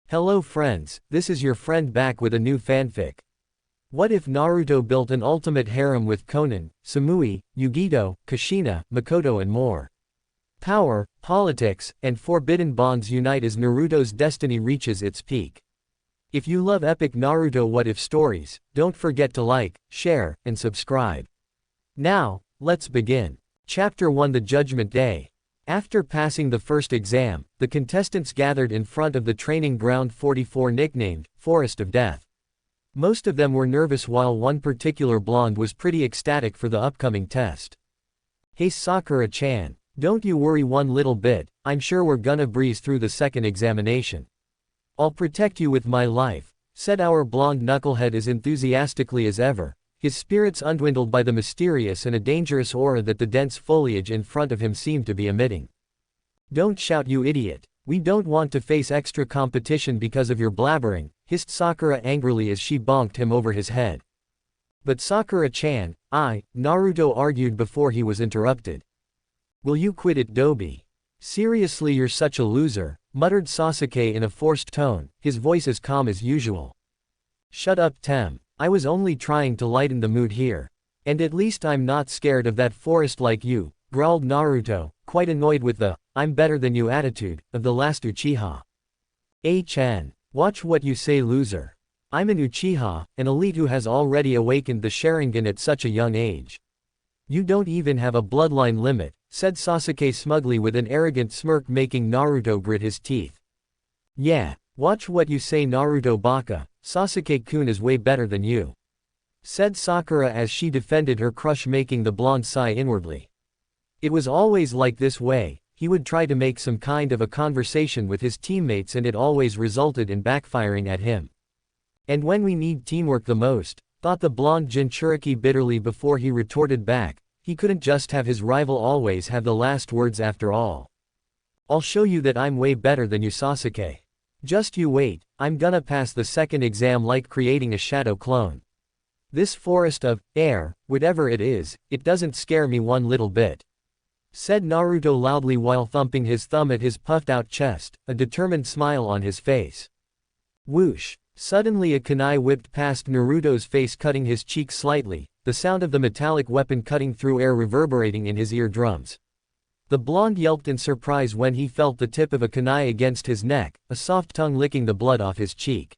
Hello friends, this is your friend back with a new fanfic. What if Naruto built an ultimate harem with Konan, Samui, Yugito, Kushina, Mikoto and more? Power, politics, and forbidden bonds unite as Naruto's destiny reaches its peak. If you love epic Naruto what-if stories, don't forget to like, share, and subscribe. Now, let's begin. Chapter 1 The Judgment Day. After passing the first exam, the contestants gathered in front of the training ground 44 nicknamed Forest of Death. Most of them were nervous while one particular blonde was pretty ecstatic for the upcoming test. "Hey Sakura-chan, don't you worry one little bit, I'm sure we're gonna breeze through the second examination. I'll protect you with my life," said our blonde knucklehead as enthusiastically as ever, his spirits undwindled by the mysterious and a dangerous aura that the dense foliage in front of him seemed to be emitting. "Don't shout you idiot, we don't want to face extra competition because of your blabbering," hissed Sakura angrily as she bonked him over his head. "But Sakura-chan, Naruto argued before he was interrupted. "Will you quit it, Dobi? Seriously, you're such a loser," muttered Sasuke in a forced tone, his voice as calm as usual. "Shut up, Tem. I was only trying to lighten the mood here. And at least I'm not scared of that forest like you," growled Naruto, quite annoyed with the "I'm better than you" attitude of the last Uchiha. "Chan, watch what you say, loser. I'm an Uchiha, an elite who has already awakened the Sharingan at such a young age. You don't even have a bloodline limit," said Sasuke smugly with an arrogant smirk making Naruto grit his teeth. "Yeah, watch what you say, Naruto Baka, Sasuke-kun is way better than you," said Sakura as she defended her crush, making the blonde sigh inwardly. It was always like this way, he would try to make some kind of a conversation with his teammates and it always resulted in backfiring at him. "And when we need teamwork the most," thought the blonde Jinchuriki bitterly before he retorted back, he couldn't just have his rival always have the last words after all. "I'll show you that I'm way better than you, Sasuke. Just you wait, I'm gonna pass the second exam like creating a shadow clone. This forest of air, whatever it is, it doesn't scare me one little bit," said Naruto loudly while thumping his thumb at his puffed-out chest, a determined smile on his face. Whoosh! Suddenly a kunai whipped past Naruto's face, cutting his cheek slightly, the sound of the metallic weapon cutting through air reverberating in his eardrums. The blonde yelped in surprise when he felt the tip of a kunai against his neck, a soft tongue licking the blood off his cheek.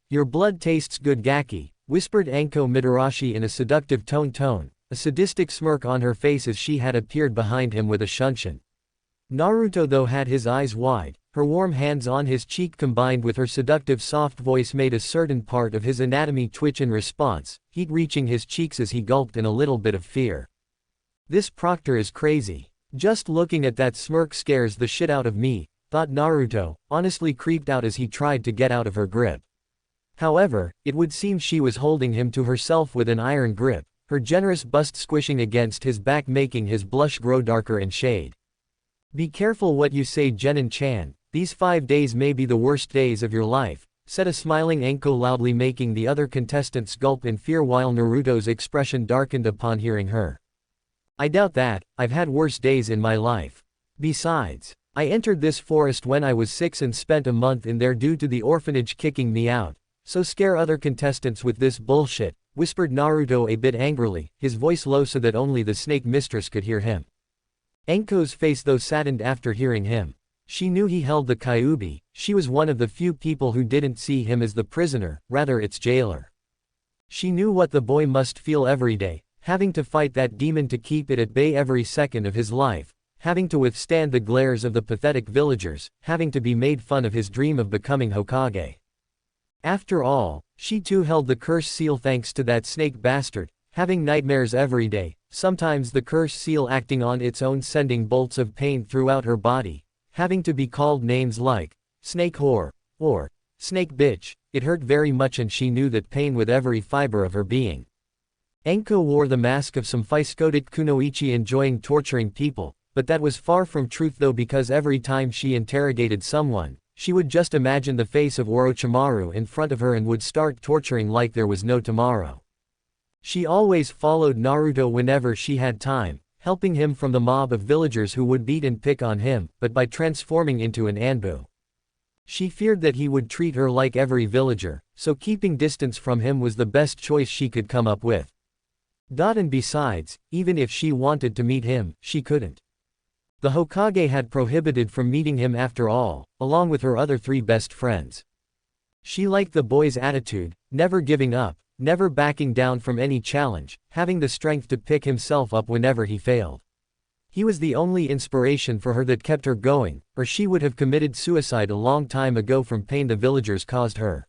Your blood tastes good, Gaki," whispered Anko Mitarashi in a seductive tone, a sadistic smirk on her face as she had appeared behind him with a shunshin. Naruto though had his eyes wide, her warm hands on his cheek combined with her seductive soft voice made a certain part of his anatomy twitch in response, heat reaching his cheeks as he gulped in a little bit of fear. "This Proctor is crazy. Just looking at that smirk scares the shit out of me," thought Naruto, honestly creeped out as he tried to get out of her grip. However, it would seem she was holding him to herself with an iron grip, her generous bust squishing against his back making his blush grow darker in shade. "Be careful what you say, Genin-chan, these 5 days may be the worst days of your life," said a smiling Anko loudly, making the other contestants gulp in fear while Naruto's expression darkened upon hearing her. "I doubt that, I've had worse days in my life. Besides, I entered this forest when I was 6 and spent a month in there due to the orphanage kicking me out, so scare other contestants with this bullshit," whispered Naruto a bit angrily, his voice low so that only the snake mistress could hear him. Anko's face though saddened after hearing him. She knew he held the Kyuubi, she was one of the few people who didn't see him as the prisoner, rather its jailer. She knew what the boy must feel every day, having to fight that demon to keep it at bay every second of his life, having to withstand the glares of the pathetic villagers, having to be made fun of his dream of becoming Hokage. After all, she too held the curse seal thanks to that snake bastard, having nightmares every day, sometimes the curse seal acting on its own sending bolts of pain throughout her body, having to be called names like snake whore or snake bitch. It hurt very much and she knew that pain with every fiber of her being. Anko wore the mask of some Physkotic kunoichi enjoying torturing people, but that was far from truth though, because every time she interrogated someone, she would just imagine the face of Orochimaru in front of her and would start torturing like there was no tomorrow. She always followed Naruto whenever she had time, helping him from the mob of villagers who would beat and pick on him, but by transforming into an Anbu. She feared that he would treat her like every villager, so keeping distance from him was the best choice she could come up with. And besides, even if she wanted to meet him, she couldn't. The Hokage had prohibited from meeting him after all, along with her other 3 best friends. She liked the boy's attitude, never giving up, never backing down from any challenge, having the strength to pick himself up whenever he failed. He was the only inspiration for her that kept her going, or she would have committed suicide a long time ago from pain the villagers caused her.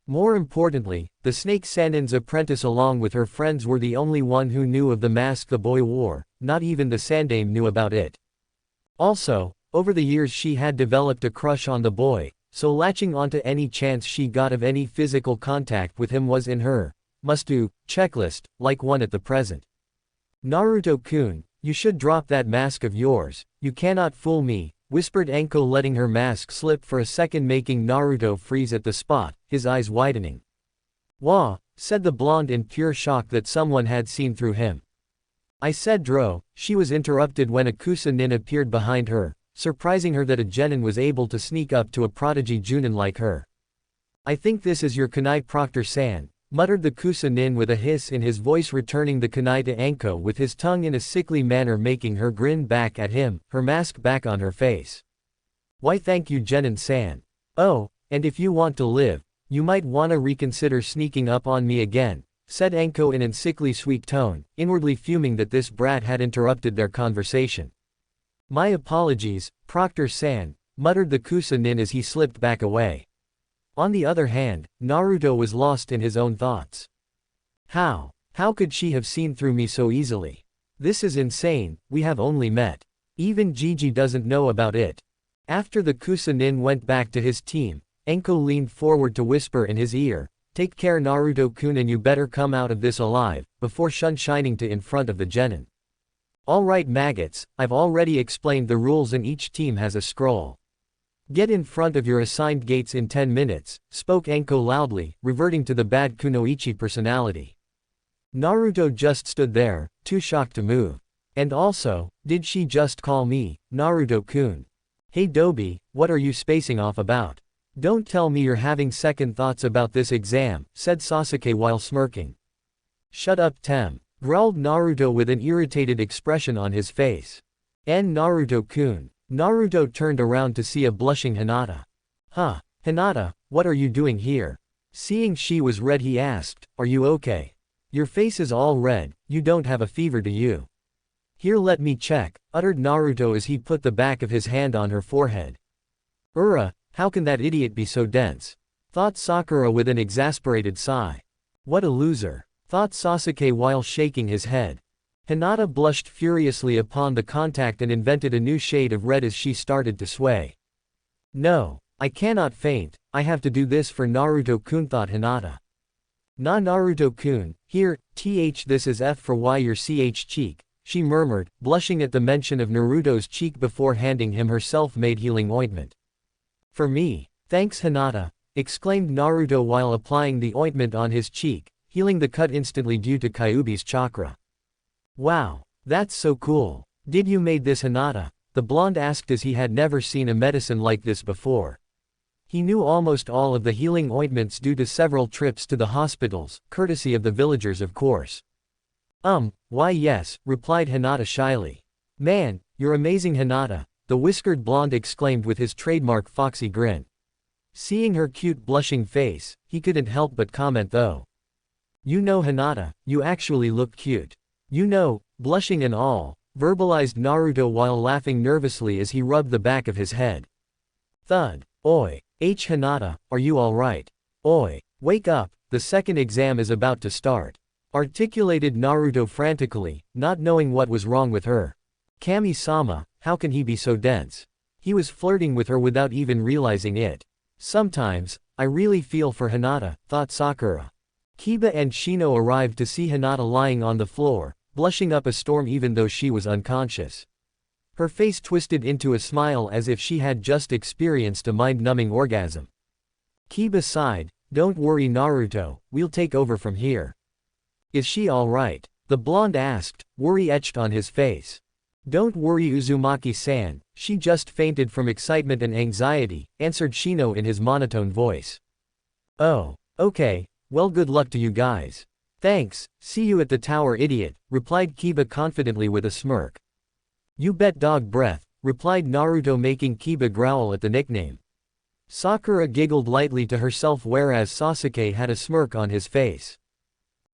More importantly, the Snake Sanin's apprentice along with her friends were the only one who knew of the mask the boy wore, not even the Sandame knew about it. Also, over the years she had developed a crush on the boy, so latching onto any chance she got of any physical contact with him was in her must-do checklist, like one at the present. Naruto-kun, you should drop that mask of yours, you cannot fool me, whispered Anko, letting her mask slip for a second, making Naruto freeze at the spot, his eyes widening. Wah, said the blonde in pure shock that someone had seen through him. I said Dro, she was interrupted when a Kusa-nin appeared behind her, surprising her that a genin was able to sneak up to a prodigy Junin like her. I think this is your kunai Proctor-san, muttered the Kusa-nin with a hiss in his voice, returning the kunai to Anko with his tongue in a sickly manner, making her grin back at him, her mask back on her face. Why thank you genin-san. Oh, and if you want to live, you might wanna reconsider sneaking up on me again, said Anko in an sickly sweet tone, inwardly fuming that this brat had interrupted their conversation. My apologies, Proctor-san, muttered the Kusa-nin as he slipped back away. On the other hand, Naruto was lost in his own thoughts. How could she have seen through me so easily? This is insane, we have only met. Even Gigi doesn't know about it. After the Kusa-nin went back to his team, Anko leaned forward to whisper in his ear, take care Naruto-kun, and you better come out of this alive, before shining to in front of the genin. Alright maggots, I've already explained the rules and each team has a scroll. Get in front of your assigned gates in 10 minutes, spoke Anko loudly, reverting to the bad kunoichi personality. Naruto just stood there, too shocked to move. And also, did she just call me, Naruto-kun? Hey Dobi, what are you spacing off about? Don't tell me you're having second thoughts about this exam, said Sasuke while smirking. Shut up Tem, growled Naruto with an irritated expression on his face. And Naruto-kun. Naruto turned around to see a blushing Hinata. Huh, Hinata, what are you doing here? Seeing she was red he asked, are you okay? Your face is all red, you don't have a fever do you? Here let me check, uttered Naruto as he put the back of his hand on her forehead. How can that idiot be so dense? Thought Sakura with an exasperated sigh. What a loser, thought Sasuke while shaking his head. Hinata blushed furiously upon the contact and invented a new shade of red as she started to sway. No, I cannot faint, I have to do this for Naruto-kun, thought Hinata. Na Naruto-kun, here, this is F for Y your cheek, she murmured, blushing at the mention of Naruto's cheek before handing him her self-made healing ointment. For me, thanks Hinata, exclaimed Naruto while applying the ointment on his cheek, healing the cut instantly due to Kyuubi's chakra. Wow, that's so cool. Did you made this Hinata? The blonde asked as he had never seen a medicine like this before. He knew almost all of the healing ointments due to several trips to the hospitals, courtesy of the villagers of course. Why yes, replied Hinata shyly. Man, you're amazing Hinata, the whiskered blonde exclaimed with his trademark foxy grin. Seeing her cute blushing face, he couldn't help but comment though. You know Hinata, you actually look cute. You know, blushing and all, verbalized Naruto while laughing nervously as he rubbed the back of his head. Thud. Oi, Hinata, are you alright? Oi, wake up, the second exam is about to start. Articulated Naruto frantically, not knowing what was wrong with her. Kami-sama, how can he be so dense? He was flirting with her without even realizing it. Sometimes, I really feel for Hinata, thought Sakura. Kiba and Shino arrived to see Hinata lying on the floor, blushing up a storm even though she was unconscious. Her face twisted into a smile as if she had just experienced a mind-numbing orgasm. Kiba sighed, don't worry Naruto, we'll take over from here. Is she alright? The blonde asked, worry etched on his face. Don't worry Uzumaki-san, she just fainted from excitement and anxiety, answered Shino in his monotone voice. Oh, okay, well good luck to you guys. Thanks, see you at the tower idiot, replied Kiba confidently with a smirk. You bet dog breath, replied Naruto making Kiba growl at the nickname. Sakura giggled lightly to herself whereas Sasuke had a smirk on his face.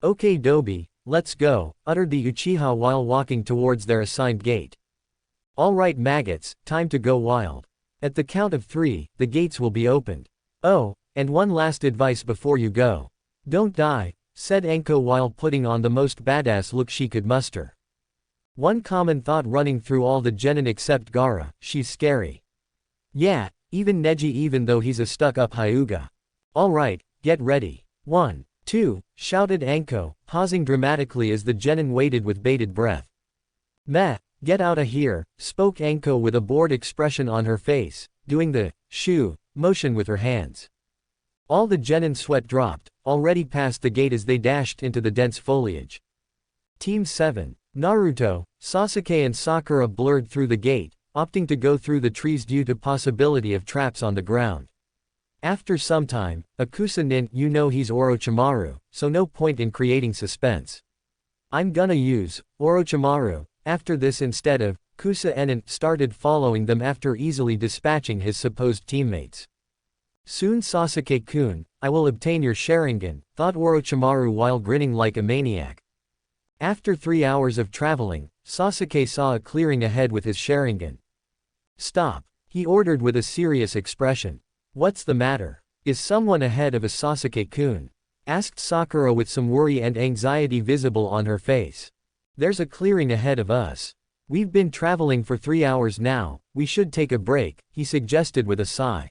Okay Dobi, let's go, uttered the Uchiha while walking towards their assigned gate. Alright maggots, time to go wild. At the count of 3, the gates will be opened. Oh, and one last advice before you go. Don't die, said Anko while putting on the most badass look she could muster. One common thought running through all the genin except Gaara, she's scary. Yeah, even Neji even though he's a stuck-up Hyuga. Alright, get ready. 1, 2, shouted Anko, pausing dramatically as the genin waited with bated breath. Meh, get outta here, spoke Anko with a bored expression on her face, doing the shoo motion with her hands. All the genin sweat dropped, already past the gate as they dashed into the dense foliage. Team 7. Naruto, Sasuke and Sakura blurred through the gate, opting to go through the trees due to possibility of traps on the ground. After some time, Akusa nin, you know he's Orochimaru, so no point in creating suspense. I'm gonna use Orochimaru, after this instead of Kusa Enin started following them after easily dispatching his supposed teammates. Soon Sasuke-kun, I will obtain your Sharingan, thought Orochimaru while grinning like a maniac. After 3 hours of traveling, Sasuke saw a clearing ahead with his Sharingan. Stop, he ordered with a serious expression. What's the matter? Is someone ahead of us Sasuke-kun? Asked Sakura with some worry and anxiety visible on her face. There's a clearing ahead of us. We've been traveling for 3 hours now, we should take a break, he suggested with a sigh.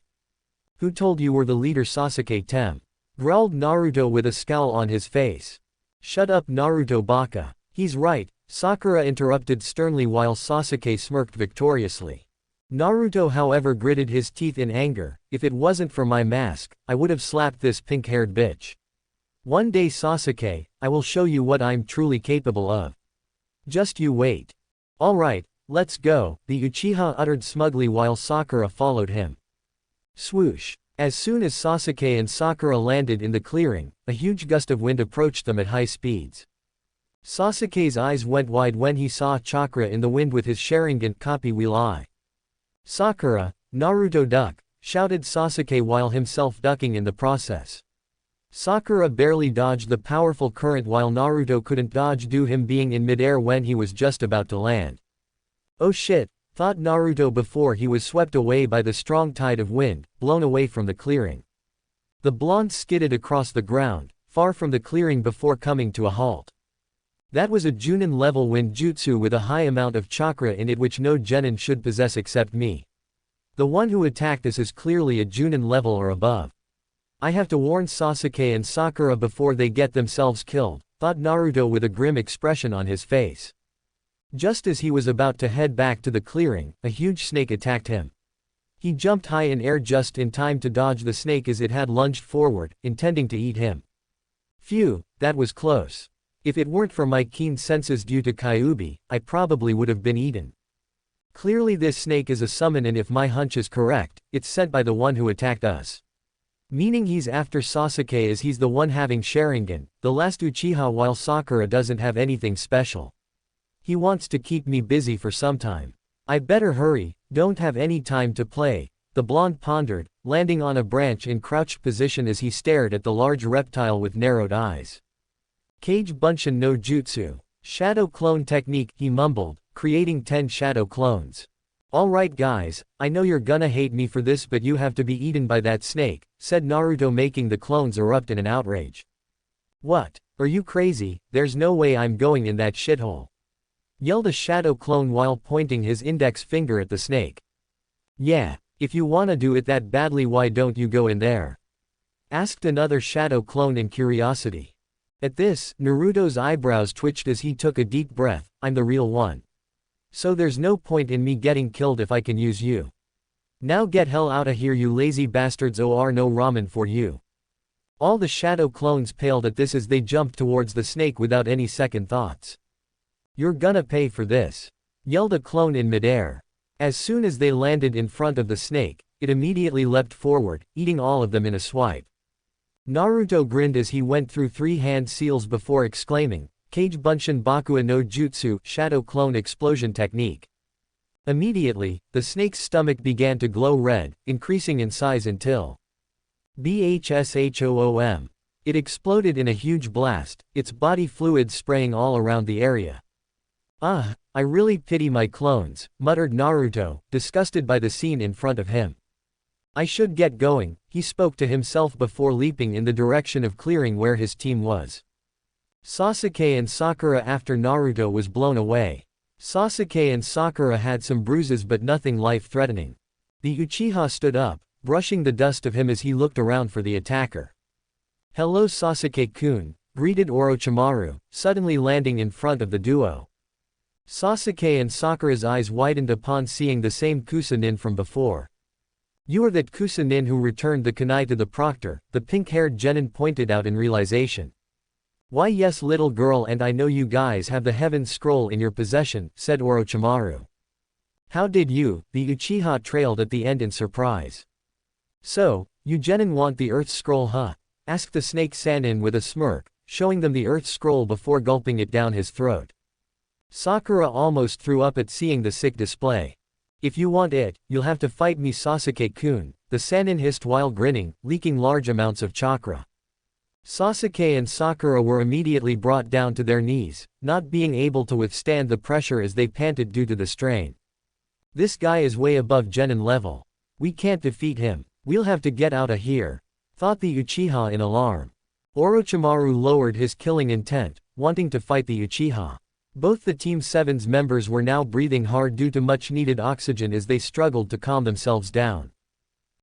Who told you we're the leader Sasuke-tem? Growled Naruto with a scowl on his face. Shut up Naruto baka. He's right, Sakura interrupted sternly while Sasuke smirked victoriously. Naruto however gritted his teeth in anger, if it wasn't for my mask, I would have slapped this pink-haired bitch. One day Sasuke, I will show you what I'm truly capable of. Just you wait. Alright, let's go, the Uchiha uttered smugly while Sakura followed him. Swoosh. As soon as Sasuke and Sakura landed in the clearing, a huge gust of wind approached them at high speeds. Sasuke's eyes went wide when he saw Chakra in the wind with his Sharingan copy wheel eye. Sakura, Naruto duck, shouted Sasuke while himself ducking in the process. Sakura barely dodged the powerful current while Naruto couldn't dodge due him being in midair when he was just about to land. Oh shit, thought Naruto before he was swept away by the strong tide of wind, blown away from the clearing. The blonde skidded across the ground, far from the clearing before coming to a halt. That was a Junin level wind jutsu with a high amount of chakra in it which no genin should possess except me. The one who attacked us is clearly a Junin level or above. I have to warn Sasuke and Sakura before they get themselves killed, thought Naruto with a grim expression on his face. Just as he was about to head back to the clearing, a huge snake attacked him. He jumped high in air just in time to dodge the snake as it had lunged forward, intending to eat him. Phew, that was close. If it weren't for my keen senses due to Kyuubi, I probably would have been eaten. Clearly this snake is a summon and if my hunch is correct, it's sent by the one who attacked us. Meaning he's after Sasuke as he's the one having Sharingan, the last Uchiha while Sakura doesn't have anything special. He wants to keep me busy for some time. I better hurry, don't have any time to play, the blonde pondered, landing on a branch in crouched position as he stared at the large reptile with narrowed eyes. Kage Bunshin no Jutsu. Shadow clone technique, he mumbled, creating 10 shadow clones. Alright guys, I know you're gonna hate me for this but you have to be eaten by that snake, said Naruto making the clones erupt in an outrage. What? Are you crazy? There's no way I'm going in that shithole. Yelled a shadow clone while pointing his index finger at the snake. Yeah, if you wanna do it that badly why don't you go in there? Asked another shadow clone in curiosity. At this, Naruto's eyebrows twitched as he took a deep breath, I'm the real one. So there's no point in me getting killed if I can use you. Now get hell outta here you lazy bastards or no ramen for you. All the shadow clones paled at this as they jumped towards the snake without any second thoughts. You're gonna pay for this. yelled a clone in midair. As soon as they landed in front of the snake, it immediately leapt forward, eating all of them in a swipe. Naruto grinned as he went through 3 hand seals before exclaiming, Kage Bunshin Bakua no Jutsu, Shadow Clone Explosion Technique. Immediately, the snake's stomach began to glow red, increasing in size until BHSHOOM. It exploded in a huge blast, its body fluids spraying all around the area. I really pity my clones, muttered Naruto, disgusted by the scene in front of him. I should get going, he spoke to himself before leaping in the direction of clearing where his team was. Sasuke and Sakura after Naruto was blown away. Sasuke and Sakura had some bruises but nothing life-threatening. The Uchiha stood up, brushing the dust of him as he looked around for the attacker. Hello Sasuke-kun, greeted Orochimaru, suddenly landing in front of the duo. Sasuke and Sakura's eyes widened upon seeing the same Kusa-nin from before. You are that Kusa-nin who returned the kunai to the proctor, the pink-haired genin pointed out in realization. Why yes little girl, and I know you guys have the Heaven's Scroll in your possession, said Orochimaru. How did you, the Uchiha trailed at the end in surprise. So, you genin want the Earth Scroll huh? Asked the Snake Sannin with a smirk, showing them the Earth Scroll before gulping it down his throat. Sakura almost threw up at seeing the sick display. If you want it, you'll have to fight me Sasuke-kun, the Sannin hissed while grinning, leaking large amounts of chakra. Sasuke and Sakura were immediately brought down to their knees, not being able to withstand the pressure as they panted due to the strain. This guy is way above genin level. We can't defeat him, we'll have to get out of here, thought the Uchiha in alarm. Orochimaru lowered his killing intent, wanting to fight the Uchiha. Both the Team 7's members were now breathing hard due to much needed oxygen as they struggled to calm themselves down.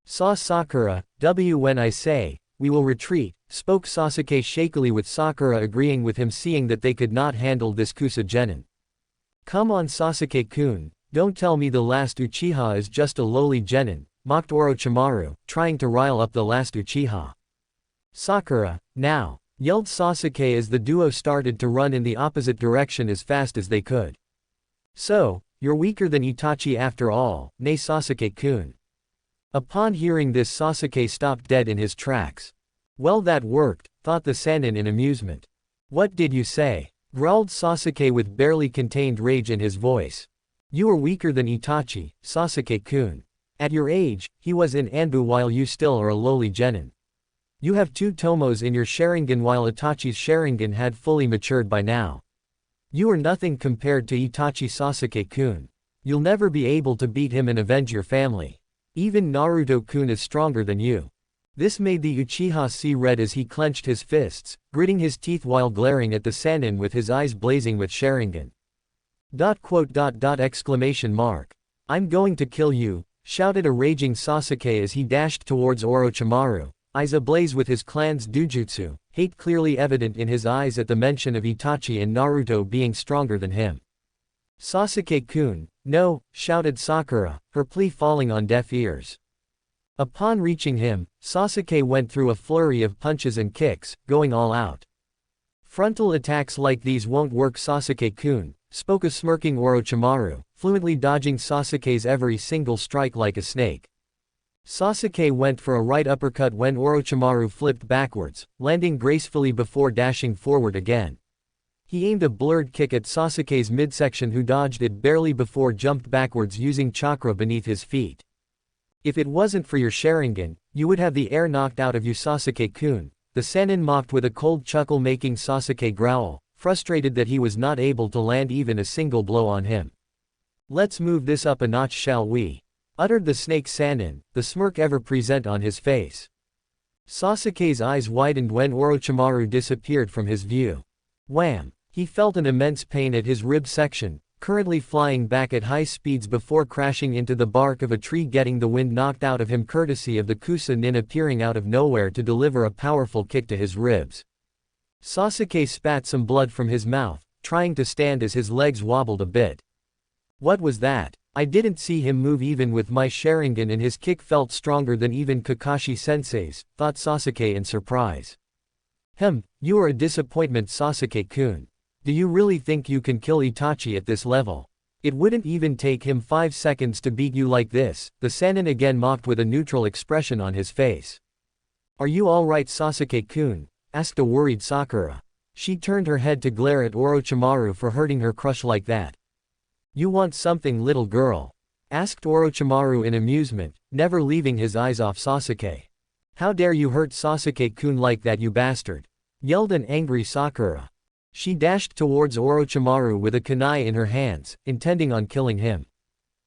Saw Sakura, when I say, we will retreat, spoke Sasuke shakily with Sakura agreeing with him seeing that they could not handle this Kusa genin. Come on Sasuke-kun, don't tell me the last Uchiha is just a lowly genin, mocked Orochimaru, trying to rile up the last Uchiha. Sakura, now, yelled Sasuke as the duo started to run in the opposite direction as fast as they could. So, you're weaker than Itachi after all, nay Sasuke-kun. Upon hearing this Sasuke stopped dead in his tracks. Well that worked, thought the Sannin in amusement. What did you say? Growled Sasuke with barely contained rage in his voice. You are weaker than Itachi, Sasuke-kun. At your age, he was in Anbu while you still are a lowly genin. You have 2 tomos in your Sharingan while Itachi's Sharingan had fully matured by now. You are nothing compared to Itachi Sasuke-kun. You'll never be able to beat him and avenge your family. Even Naruto-kun is stronger than you. This made the Uchiha see red as he clenched his fists, gritting his teeth while glaring at the Sannin with his eyes blazing with Sharingan. Exclamation mark. I'm going to kill you, shouted a raging Sasuke as he dashed towards Orochimaru, eyes ablaze with his clan's dujutsu, hate clearly evident in his eyes at the mention of Itachi and Naruto being stronger than him. Sasuke-kun, no, shouted Sakura, her plea falling on deaf ears. Upon reaching him, Sasuke went through a flurry of punches and kicks, going all out. Frontal attacks like these won't work Sasuke-kun, spoke a smirking Orochimaru, fluently dodging Sasuke's every single strike like a snake. Sasuke went for a right uppercut when Orochimaru flipped backwards, landing gracefully before dashing forward again. He aimed a blurred kick at Sasuke's midsection who dodged it barely before jumped backwards using chakra beneath his feet. If it wasn't for your Sharingan, you would have the air knocked out of you Sasuke-kun, the Sannin mocked with a cold chuckle making Sasuke growl, frustrated that he was not able to land even a single blow on him. Let's move this up a notch shall we? Uttered the Snake Sannin, the smirk ever present on his face. Sasuke's eyes widened when Orochimaru disappeared from his view. Wham! He felt an immense pain at his rib section, currently flying back at high speeds before crashing into the bark of a tree getting the wind knocked out of him courtesy of the Kusa-nin appearing out of nowhere to deliver a powerful kick to his ribs. Sasuke spat some blood from his mouth, trying to stand as his legs wobbled a bit. What was that? I didn't see him move even with my Sharingan and his kick felt stronger than even Kakashi-sensei's, thought Sasuke in surprise. You are a disappointment Sasuke-kun. Do you really think you can kill Itachi at this level? It wouldn't even take him 5 seconds to beat you like this, the Sannin again mocked with a neutral expression on his face. Are you alright Sasuke-kun? Asked a worried Sakura. She turned her head to glare at Orochimaru for hurting her crush like that. You want something little girl? Asked Orochimaru in amusement, never leaving his eyes off Sasuke. How dare you hurt Sasuke-kun like that you bastard? Yelled an angry Sakura. She dashed towards Orochimaru with a kunai in her hands, intending on killing him.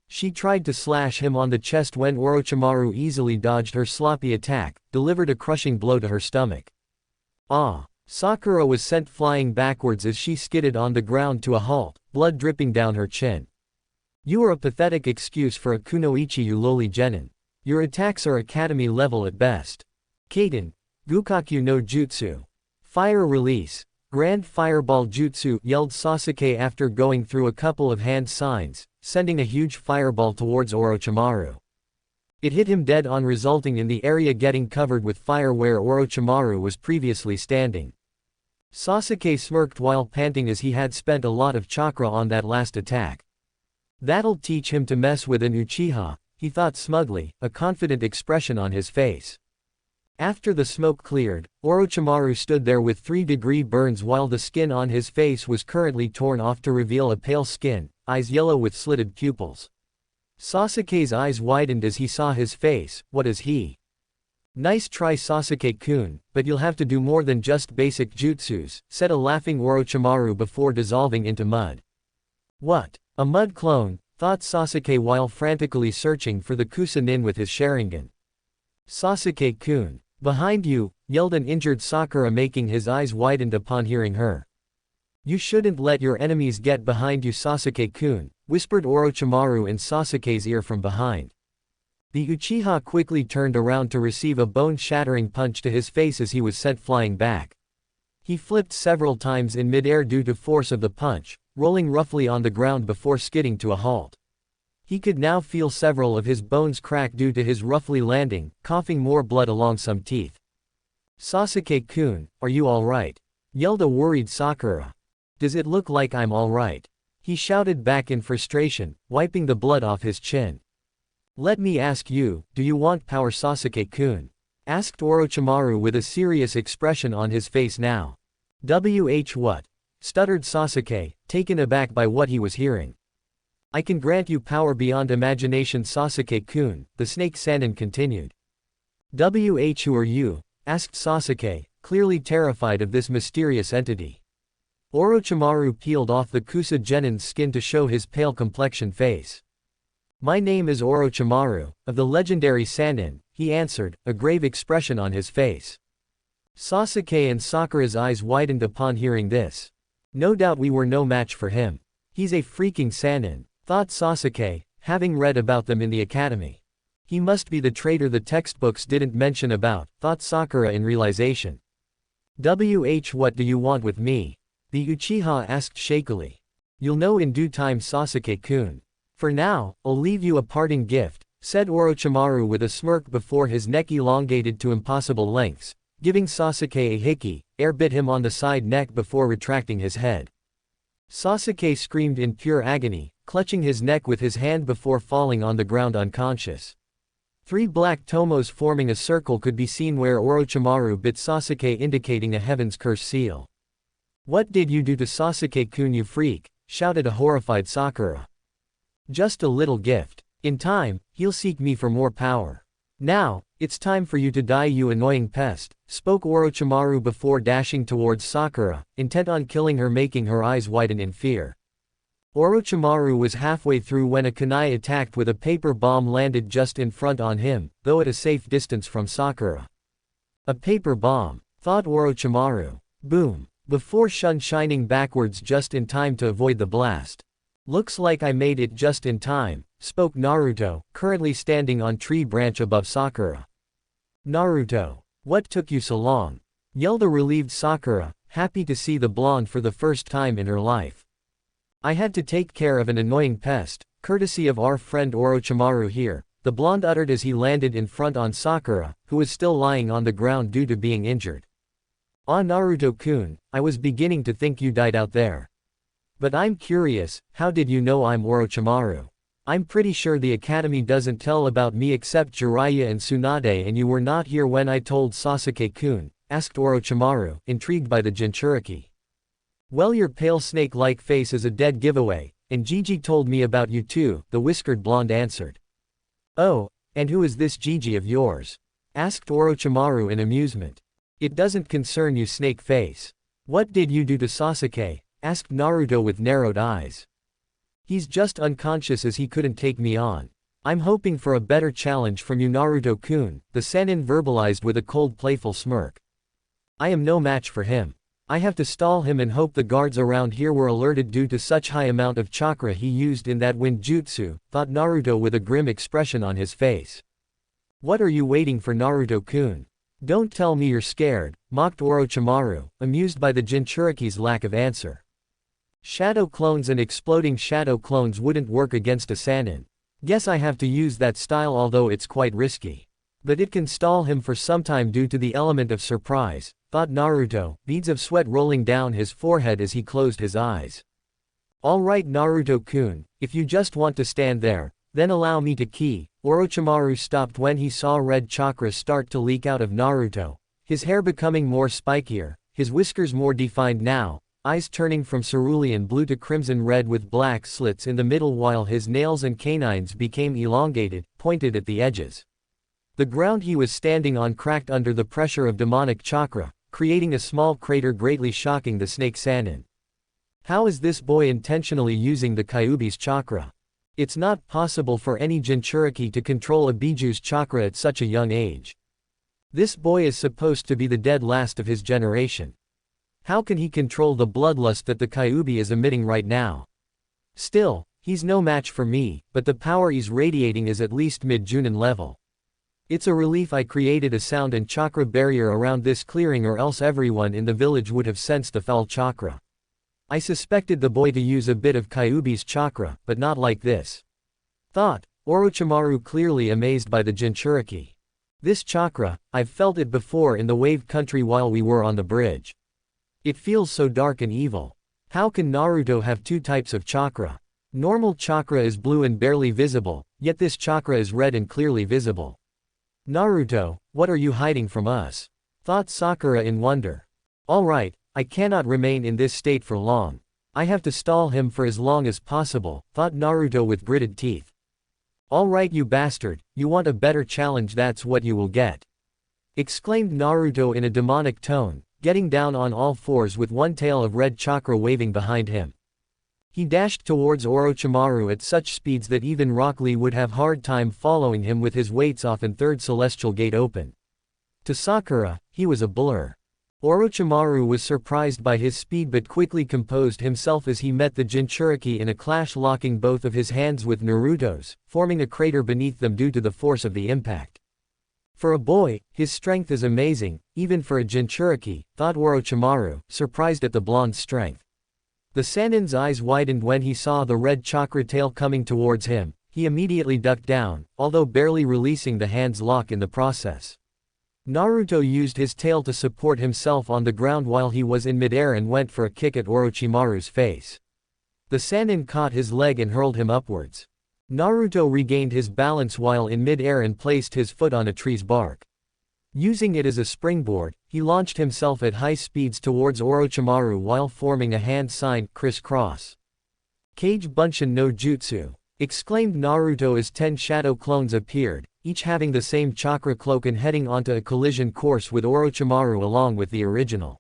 She tried to slash him on the chest when Orochimaru easily dodged her sloppy attack, delivered a crushing blow to her stomach. Ah! Sakura was sent flying backwards as she skidded on the ground to a halt, blood dripping down her chin. You are a pathetic excuse for a kunoichi you lowly genin. Your attacks are academy level at best. Kaiten, Gukaku no Jutsu. Fire release. Grand Fireball Jutsu, yelled Sasuke after going through a couple of hand signs, sending a huge fireball towards Orochimaru. It hit him dead on, resulting in the area getting covered with fire where Orochimaru was previously standing. Sasuke smirked while panting as he had spent a lot of chakra on that last attack. That'll teach him to mess with an Uchiha, he thought smugly, a confident expression on his face. After the smoke cleared, Orochimaru stood there with 3-degree burns while the skin on his face was currently torn off to reveal a pale skin, eyes yellow with slitted pupils. Sasuke's eyes widened as he saw his face. What is he? Nice try Sasuke-kun, but you'll have to do more than just basic jutsus, said a laughing Orochimaru before dissolving into mud. What? A mud clone, thought Sasuke while frantically searching for the Kusa-nin with his Sharingan. Sasuke-kun. Behind you, yelled an injured Sakura, making his eyes widened upon hearing her. You shouldn't let your enemies get behind you Sasuke-kun, whispered Orochimaru in Sasuke's ear from behind. The Uchiha quickly turned around to receive a bone-shattering punch to his face as he was sent flying back. He flipped several times in midair due to force of the punch, rolling roughly on the ground before skidding to a halt. He could now feel several of his bones crack due to his roughly landing, coughing more blood along some teeth. Sasuke-kun, are you alright? Yelled a worried Sakura. Does it look like I'm alright? He shouted back in frustration, wiping the blood off his chin. Let me ask you, do you want power Sasuke-kun? Asked Orochimaru with a serious expression on his face now. What? Stuttered Sasuke, taken aback by what he was hearing. I can grant you power beyond imagination Sasuke-kun, the snake Sannin continued. Who are you? Asked Sasuke, clearly terrified of this mysterious entity. Orochimaru peeled off the Kusa Genin's skin to show his pale complexioned face. My name is Orochimaru, of the legendary Sannin, he answered, a grave expression on his face. Sasuke and Sakura's eyes widened upon hearing this. No doubt we were no match for him. He's a freaking Sannin, thought Sasuke, having read about them in the academy. He must be the traitor the textbooks didn't mention about, thought Sakura in realization. What do you want with me? The Uchiha asked shakily. You'll know in due time Sasuke-kun. For now, I'll leave you a parting gift, said Orochimaru with a smirk before his neck elongated to impossible lengths, giving Sasuke a hickey, air bit him on the side neck before retracting his head. Sasuke screamed in pure agony, clutching his neck with his hand before falling on the ground unconscious. 3 black tomos forming a circle could be seen where Orochimaru bit Sasuke, indicating a heaven's curse seal. What did you do to Sasuke-kun you freak? Shouted a horrified Sakura. Just a little gift. In time, he'll seek me for more power. Now, it's time for you to die you annoying pest, spoke Orochimaru before dashing towards Sakura, intent on killing her, making her eyes widen in fear. Orochimaru was halfway through when a kunai attacked with a paper bomb landed just in front on him, though at a safe distance from Sakura. A paper bomb, thought Orochimaru. Boom. Before shining backwards just in time to avoid the blast. Looks like I made it just in time, spoke Naruto, currently standing on tree branch above Sakura. Naruto, what took you so long? Yelled a relieved Sakura, happy to see the blonde for the first time in her life. I had to take care of an annoying pest, courtesy of our friend Orochimaru here, the blonde uttered as he landed in front on Sakura, who was still lying on the ground due to being injured. Ah Naruto-kun, I was beginning to think you died out there. But I'm curious, how did you know I'm Orochimaru? I'm pretty sure the academy doesn't tell about me except Jiraiya and Tsunade, and you were not here when I told Sasuke-kun, asked Orochimaru, intrigued by the Jinchuriki. Well, your pale snake-like face is a dead giveaway, and Gigi told me about you too, the whiskered blonde answered. Oh, and who is this Gigi of yours? Asked Orochimaru in amusement. It doesn't concern you, snake face. What did you do to Sasuke? Asked Naruto with narrowed eyes. He's just unconscious as he couldn't take me on. I'm hoping for a better challenge from you, Naruto-kun, the Sannin verbalized with a cold playful smirk. I am no match for him. I have to stall him and hope the guards around here were alerted due to such high amount of chakra he used in that wind jutsu, thought Naruto with a grim expression on his face. What are you waiting for, Naruto-kun? Don't tell me you're scared, mocked Orochimaru, amused by the Jinchuriki's lack of answer. Shadow clones and exploding shadow clones wouldn't work against a Sannin. Guess I have to use that style, although it's quite risky. But it can stall him for some time due to the element of surprise, thought Naruto, beads of sweat rolling down his forehead as he closed his eyes. Alright, Naruto-kun, if you just want to stand there, then allow me to ki. Orochimaru stopped when he saw red chakra start to leak out of Naruto, his hair becoming more spikier, his whiskers more defined now, eyes turning from cerulean blue to crimson red with black slits in the middle, while his nails and canines became elongated, pointed at the edges. The ground he was standing on cracked under the pressure of demonic chakra, creating a small crater greatly shocking the snake Sannin. How is this boy intentionally using the Kyuubi's chakra? It's not possible for any Jinchuriki to control a Bijuu's chakra at such a young age. This boy is supposed to be the dead last of his generation. How can he control the bloodlust that the Kyuubi is emitting right now? Still, he's no match for me, but the power he's radiating is at least mid-Junin level. It's a relief I created a sound and chakra barrier around this clearing, or else everyone in the village would have sensed the foul chakra. I suspected the boy to use a bit of Kyuubi's chakra, but not like this. Thought Orochimaru, clearly amazed by the Jinchuriki. This chakra, I've felt it before in the wave country while we were on the bridge. It feels so dark and evil. How can Naruto have two types of chakra? Normal chakra is blue and barely visible, yet this chakra is red and clearly visible. Naruto, what are you hiding from us? Thought Sakura in wonder. Alright, I cannot remain in this state for long. I have to stall him for as long as possible, thought Naruto with gritted teeth. Alright, you bastard, you want a better challenge, that's what you will get. Exclaimed Naruto in a demonic tone, getting down on all fours with one tail of red chakra waving behind him. He dashed towards Orochimaru at such speeds that even Rock Lee would have hard time following him with his weights off and third celestial gate open. To Sakura, he was a blur. Orochimaru was surprised by his speed but quickly composed himself as he met the Jinchuriki in a clash, locking both of his hands with Naruto's, forming a crater beneath them due to the force of the impact. For a boy, his strength is amazing, even for a Jinchuriki, thought Orochimaru, surprised at the blonde's strength. The Sannin's eyes widened when he saw the red chakra tail coming towards him. He immediately ducked down, although barely releasing the hand's lock in the process. Naruto used his tail to support himself on the ground while he was in midair and went for a kick at Orochimaru's face. The Sannin caught his leg and hurled him upwards. Naruto regained his balance while in mid-air and placed his foot on a tree's bark. Using it as a springboard, he launched himself at high speeds towards Orochimaru while forming a hand sign, criss-cross. Kage Bunshin no Jutsu! Exclaimed Naruto as 10 shadow clones appeared, each having the same chakra cloak and heading onto a collision course with Orochimaru along with the original.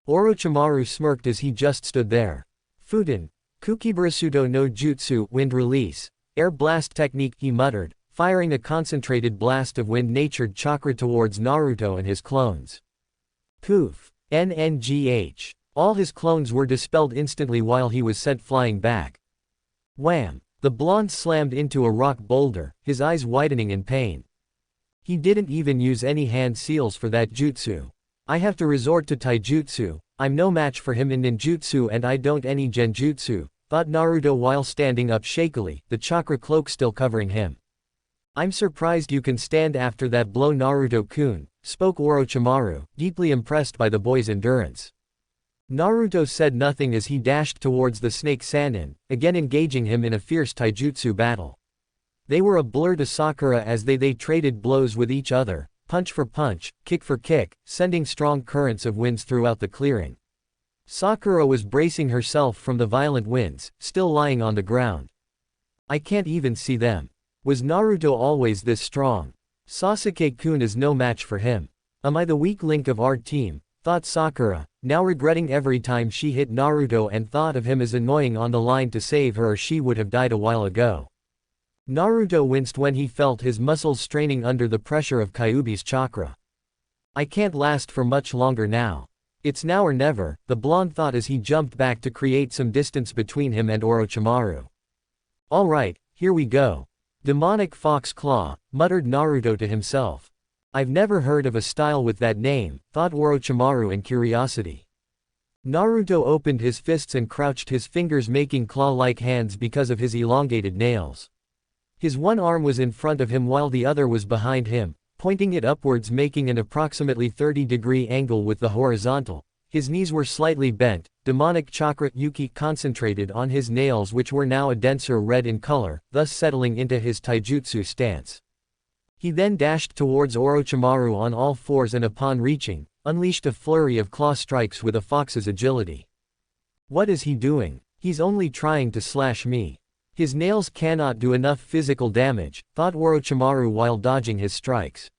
Orochimaru smirked as he just stood there. Futen, Kukiburasudo no Jutsu, wind release. Air blast technique, he muttered, firing a concentrated blast of wind-natured chakra towards Naruto and his clones. Poof! NNGH. All his clones were dispelled instantly while he was sent flying back. Wham! The blonde slammed into a rock boulder, his eyes widening in pain. He didn't even use any hand seals for that jutsu. I have to resort to taijutsu. I'm no match for him in ninjutsu and I don't any genjutsu, thought Naruto while standing up shakily, the chakra cloak still covering him. I'm surprised you can stand after that blow, Naruto-kun, spoke Orochimaru, deeply impressed by the boy's endurance. Naruto said nothing as he dashed towards the snake Sannin, again engaging him in a fierce taijutsu battle. They were a blur to Sakura as they traded blows with each other, punch for punch, kick for kick, sending strong currents of winds throughout the clearing. Sakura was bracing herself from the violent winds, still lying on the ground. I can't even see them. Was Naruto always this strong? Sasuke-kun is no match for him. Am I the weak link of our team? Thought Sakura, now regretting every time she hit Naruto and thought of him as annoying on the line to save her or she would have died a while ago. Naruto winced when he felt his muscles straining under the pressure of Kyuubi's chakra. I can't last for much longer now. It's now or never, the blonde thought as he jumped back to create some distance between him and Orochimaru. Alright, here we go. Demonic Fox Claw, muttered Naruto to himself. I've never heard of a style with that name, thought Orochimaru in curiosity. Naruto opened his fists and crouched his fingers making claw-like hands because of his elongated nails. His one arm was in front of him while the other was behind him, pointing it upwards making an approximately 30-degree angle with the horizontal. His knees were slightly bent, demonic chakra Yuki concentrated on his nails which were now a denser red in color, thus settling into his taijutsu stance. He then dashed towards Orochimaru on all fours and upon reaching, unleashed a flurry of claw strikes with a fox's agility. What is he doing? He's only trying to slash me. His nails cannot do enough physical damage, thought Orochimaru while dodging his strikes.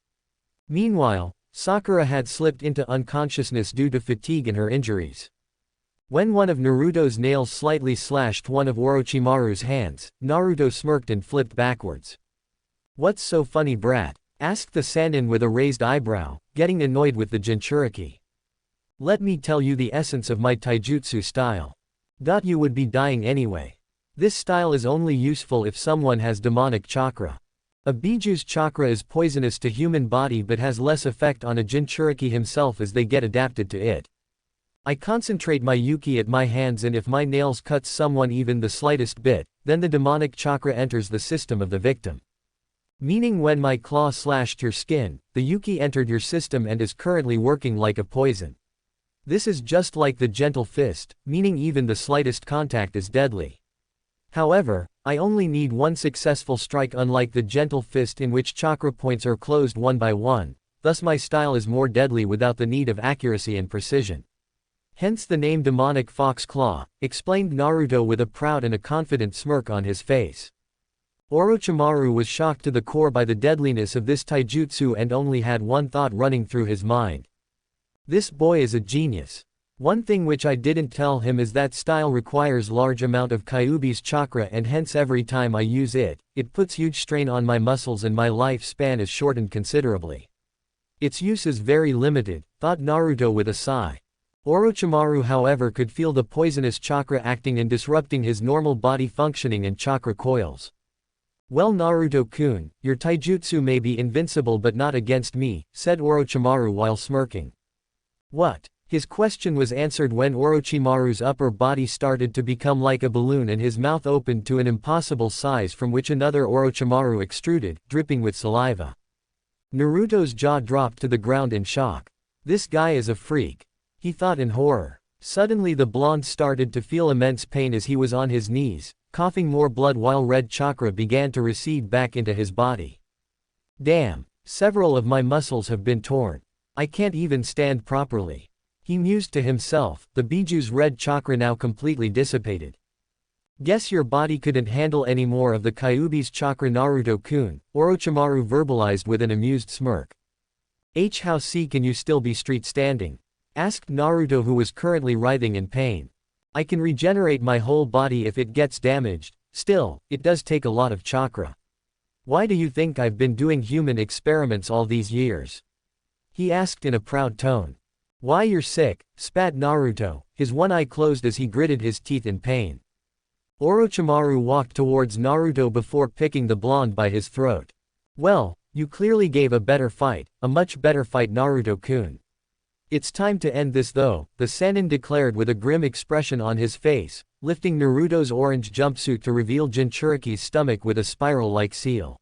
Meanwhile, Sakura had slipped into unconsciousness due to fatigue and her injuries. When one of Naruto's nails slightly slashed one of Orochimaru's hands, Naruto smirked and flipped backwards. What's so funny, brat? Asked the Sannin with a raised eyebrow, getting annoyed with the Jinchuriki. Let me tell you the essence of my taijutsu style. You would be dying anyway. This style is only useful if someone has demonic chakra. A Biju's chakra is poisonous to human body but has less effect on a Jinchuriki himself as they get adapted to it. I concentrate my Yuki at my hands and if my nails cuts someone even the slightest bit, then the demonic chakra enters the system of the victim. Meaning when my claw slashed your skin, the Yuki entered your system and is currently working like a poison. This is just like the gentle fist, meaning even the slightest contact is deadly. However, I only need one successful strike unlike the gentle fist in which chakra points are closed one by one, thus my style is more deadly without the need of accuracy and precision. Hence the name Demonic Fox Claw, explained Naruto with a proud and a confident smirk on his face. Orochimaru was shocked to the core by the deadliness of this taijutsu and only had one thought running through his mind. This boy is a genius. One thing which I didn't tell him is that style requires large amount of Kyuubi's chakra and hence every time I use it, it puts huge strain on my muscles and my lifespan is shortened considerably. Its use is very limited, thought Naruto with a sigh. Orochimaru however could feel the poisonous chakra acting and disrupting his normal body functioning and chakra coils. Well Naruto-kun, your taijutsu may be invincible but not against me, said Orochimaru while smirking. What? His question was answered when Orochimaru's upper body started to become like a balloon and his mouth opened to an impossible size from which another Orochimaru extruded, dripping with saliva. Naruto's jaw dropped to the ground in shock. This guy is a freak. He thought in horror. Suddenly the blonde started to feel immense pain as he was on his knees, coughing more blood while red chakra began to recede back into his body. Damn, several of my muscles have been torn. I can't even stand properly. He mused to himself, the Biju's red chakra now completely dissipated. Guess your body couldn't handle any more of the Kyuubi's chakra Naruto-kun, Orochimaru verbalized with an amused smirk. How can you still be street standing? Asked Naruto who was currently writhing in pain. I can regenerate my whole body if it gets damaged, still, it does take a lot of chakra. Why do you think I've been doing human experiments all these years? He asked in a proud tone. Why you're sick, spat Naruto, his one eye closed as he gritted his teeth in pain. Orochimaru walked towards Naruto before picking the blonde by his throat. Well, you clearly gave a better fight, a much better fight Naruto-kun. It's time to end this though, the Sannin declared with a grim expression on his face, lifting Naruto's orange jumpsuit to reveal Jinchuriki's stomach with a spiral-like seal.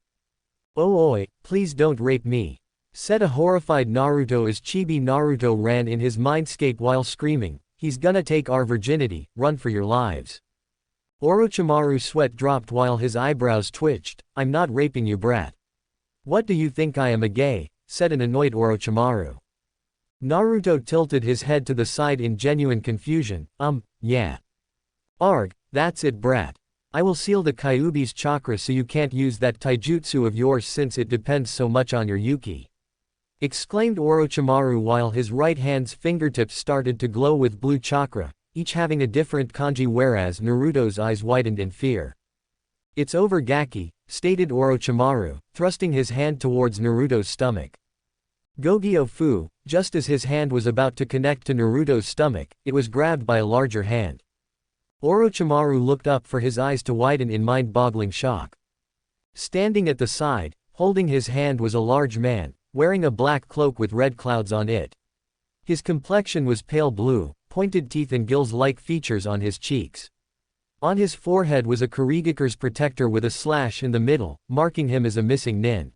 Oh oi, please don't rape me, said a horrified Naruto as Chibi Naruto ran in his mindscape while screaming. He's gonna take our virginity, run for your lives. Orochimaru's sweat dropped while his eyebrows twitched. I'm not raping you, brat. What do you think I am, a gay? Said an annoyed Orochimaru. Naruto tilted his head to the side in genuine confusion. Yeah. Arg, that's it, brat. I will seal the Kyuubi's chakra so you can't use that taijutsu of yours since it depends so much on your Yuki. Exclaimed Orochimaru while his right hand's fingertips started to glow with blue chakra, each having a different kanji, whereas Naruto's eyes widened in fear. It's over, Gaki, stated Orochimaru, thrusting his hand towards Naruto's stomach. Gogyo fu, just as his hand was about to connect to Naruto's stomach, it was grabbed by a larger hand. Orochimaru looked up for his eyes to widen in mind-boggling shock. Standing at the side, holding his hand was a large man, wearing a black cloak with red clouds on it. His complexion was pale blue, pointed teeth and gills-like features on his cheeks. On his forehead was a Kurigakure's protector with a slash in the middle, marking him as a missing nin.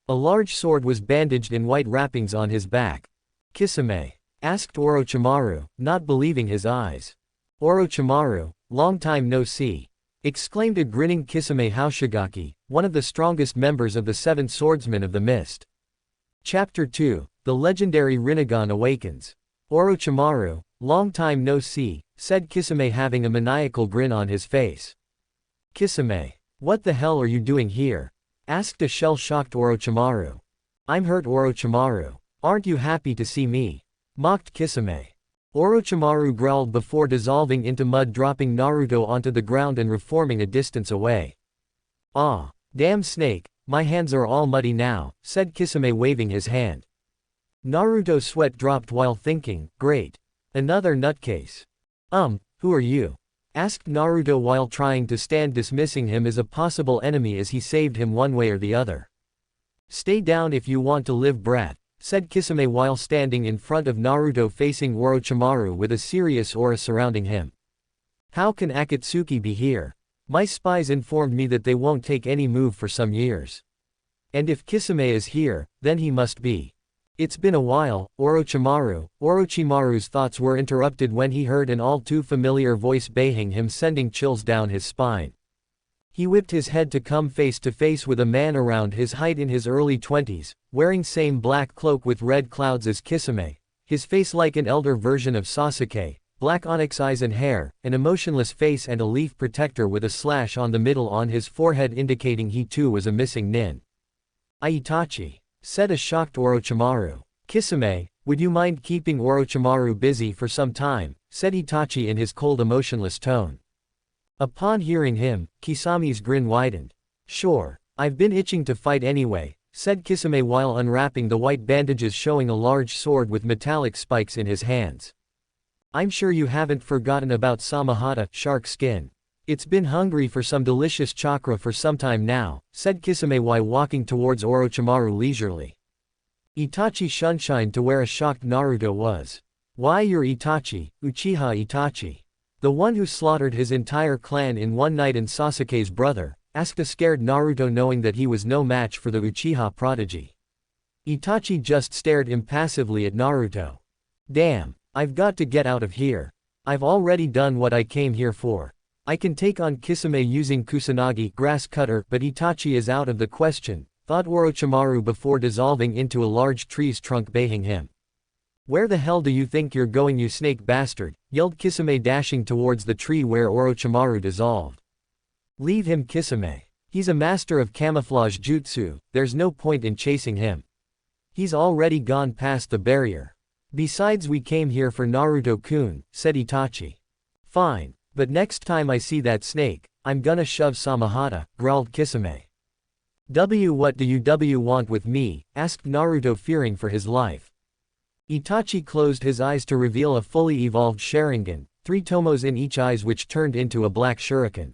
A large sword was bandaged in white wrappings on his back. Kisame? Asked Orochimaru, not believing his eyes. Orochimaru, long time no see. Exclaimed a grinning Kisame Hoshigaki, one of the strongest members of the Seven Swordsmen of the Mist. Chapter 2, The Legendary Rinnegan Awakens. Orochimaru, long time no see, said Kisame having a maniacal grin on his face. Kisame, what the hell are you doing here? Asked a shell-shocked Orochimaru. I'm hurt, Orochimaru. Aren't you happy to see me? Mocked Kisame. Orochimaru growled before dissolving into mud, dropping Naruto onto the ground and reforming a distance away. Ah, damn snake, my hands are all muddy now, said Kisame waving his hand. Naruto's sweat dropped while thinking, great. Another nutcase. Who are you? Asked Naruto while trying to stand, dismissing him as a possible enemy as he saved him one way or the other. Stay down if you want to live, brat, said Kisame while standing in front of Naruto facing Orochimaru with a serious aura surrounding him. How can Akatsuki be here? My spies informed me that they won't take any move for some years. And if Kisame is here, then he must be. It's been a while, Orochimaru. Orochimaru's thoughts were interrupted when he heard an all too familiar voice baying him, sending chills down his spine. He whipped his head to come face to face with a man around his height in his early 20s, wearing same black cloak with red clouds as Kisame, his face like an elder version of Sasuke, black onyx eyes and hair, an emotionless face and a leaf protector with a slash on the middle on his forehead indicating he too was a missing nin. Itachi, said a shocked Orochimaru. Kisame, would you mind keeping Orochimaru busy for some time, said Itachi in his cold emotionless tone. Upon hearing him, Kisame's grin widened. Sure, I've been itching to fight anyway, said Kisame while unwrapping the white bandages, showing a large sword with metallic spikes in his hands. I'm sure you haven't forgotten about Samahata, shark skin. It's been hungry for some delicious chakra for some time now, said Kisame while walking towards Orochimaru leisurely. Itachi shunshined to where a shocked Naruto was. Why, you're Itachi, Uchiha Itachi. The one who slaughtered his entire clan in one night and Sasuke's brother, asked a scared Naruto, knowing that he was no match for the Uchiha prodigy. Itachi just stared impassively at Naruto. Damn, I've got to get out of here. I've already done what I came here for. I can take on Kisame using Kusanagi grass cutter, but Itachi is out of the question, thought Orochimaru before dissolving into a large tree's trunk, baying him. Where the hell do you think you're going, you snake bastard? Yelled Kisame, dashing towards the tree where Orochimaru dissolved. Leave him, Kisame. He's a master of camouflage jutsu, there's no point in chasing him. He's already gone past the barrier. Besides, we came here for Naruto-kun, said Itachi. Fine, but next time I see that snake, I'm gonna shove Samahata, growled Kisame. What do you want with me? Asked Naruto, fearing for his life. Itachi closed his eyes to reveal a fully evolved Sharingan, 3 tomos in each eyes which turned into a black shuriken.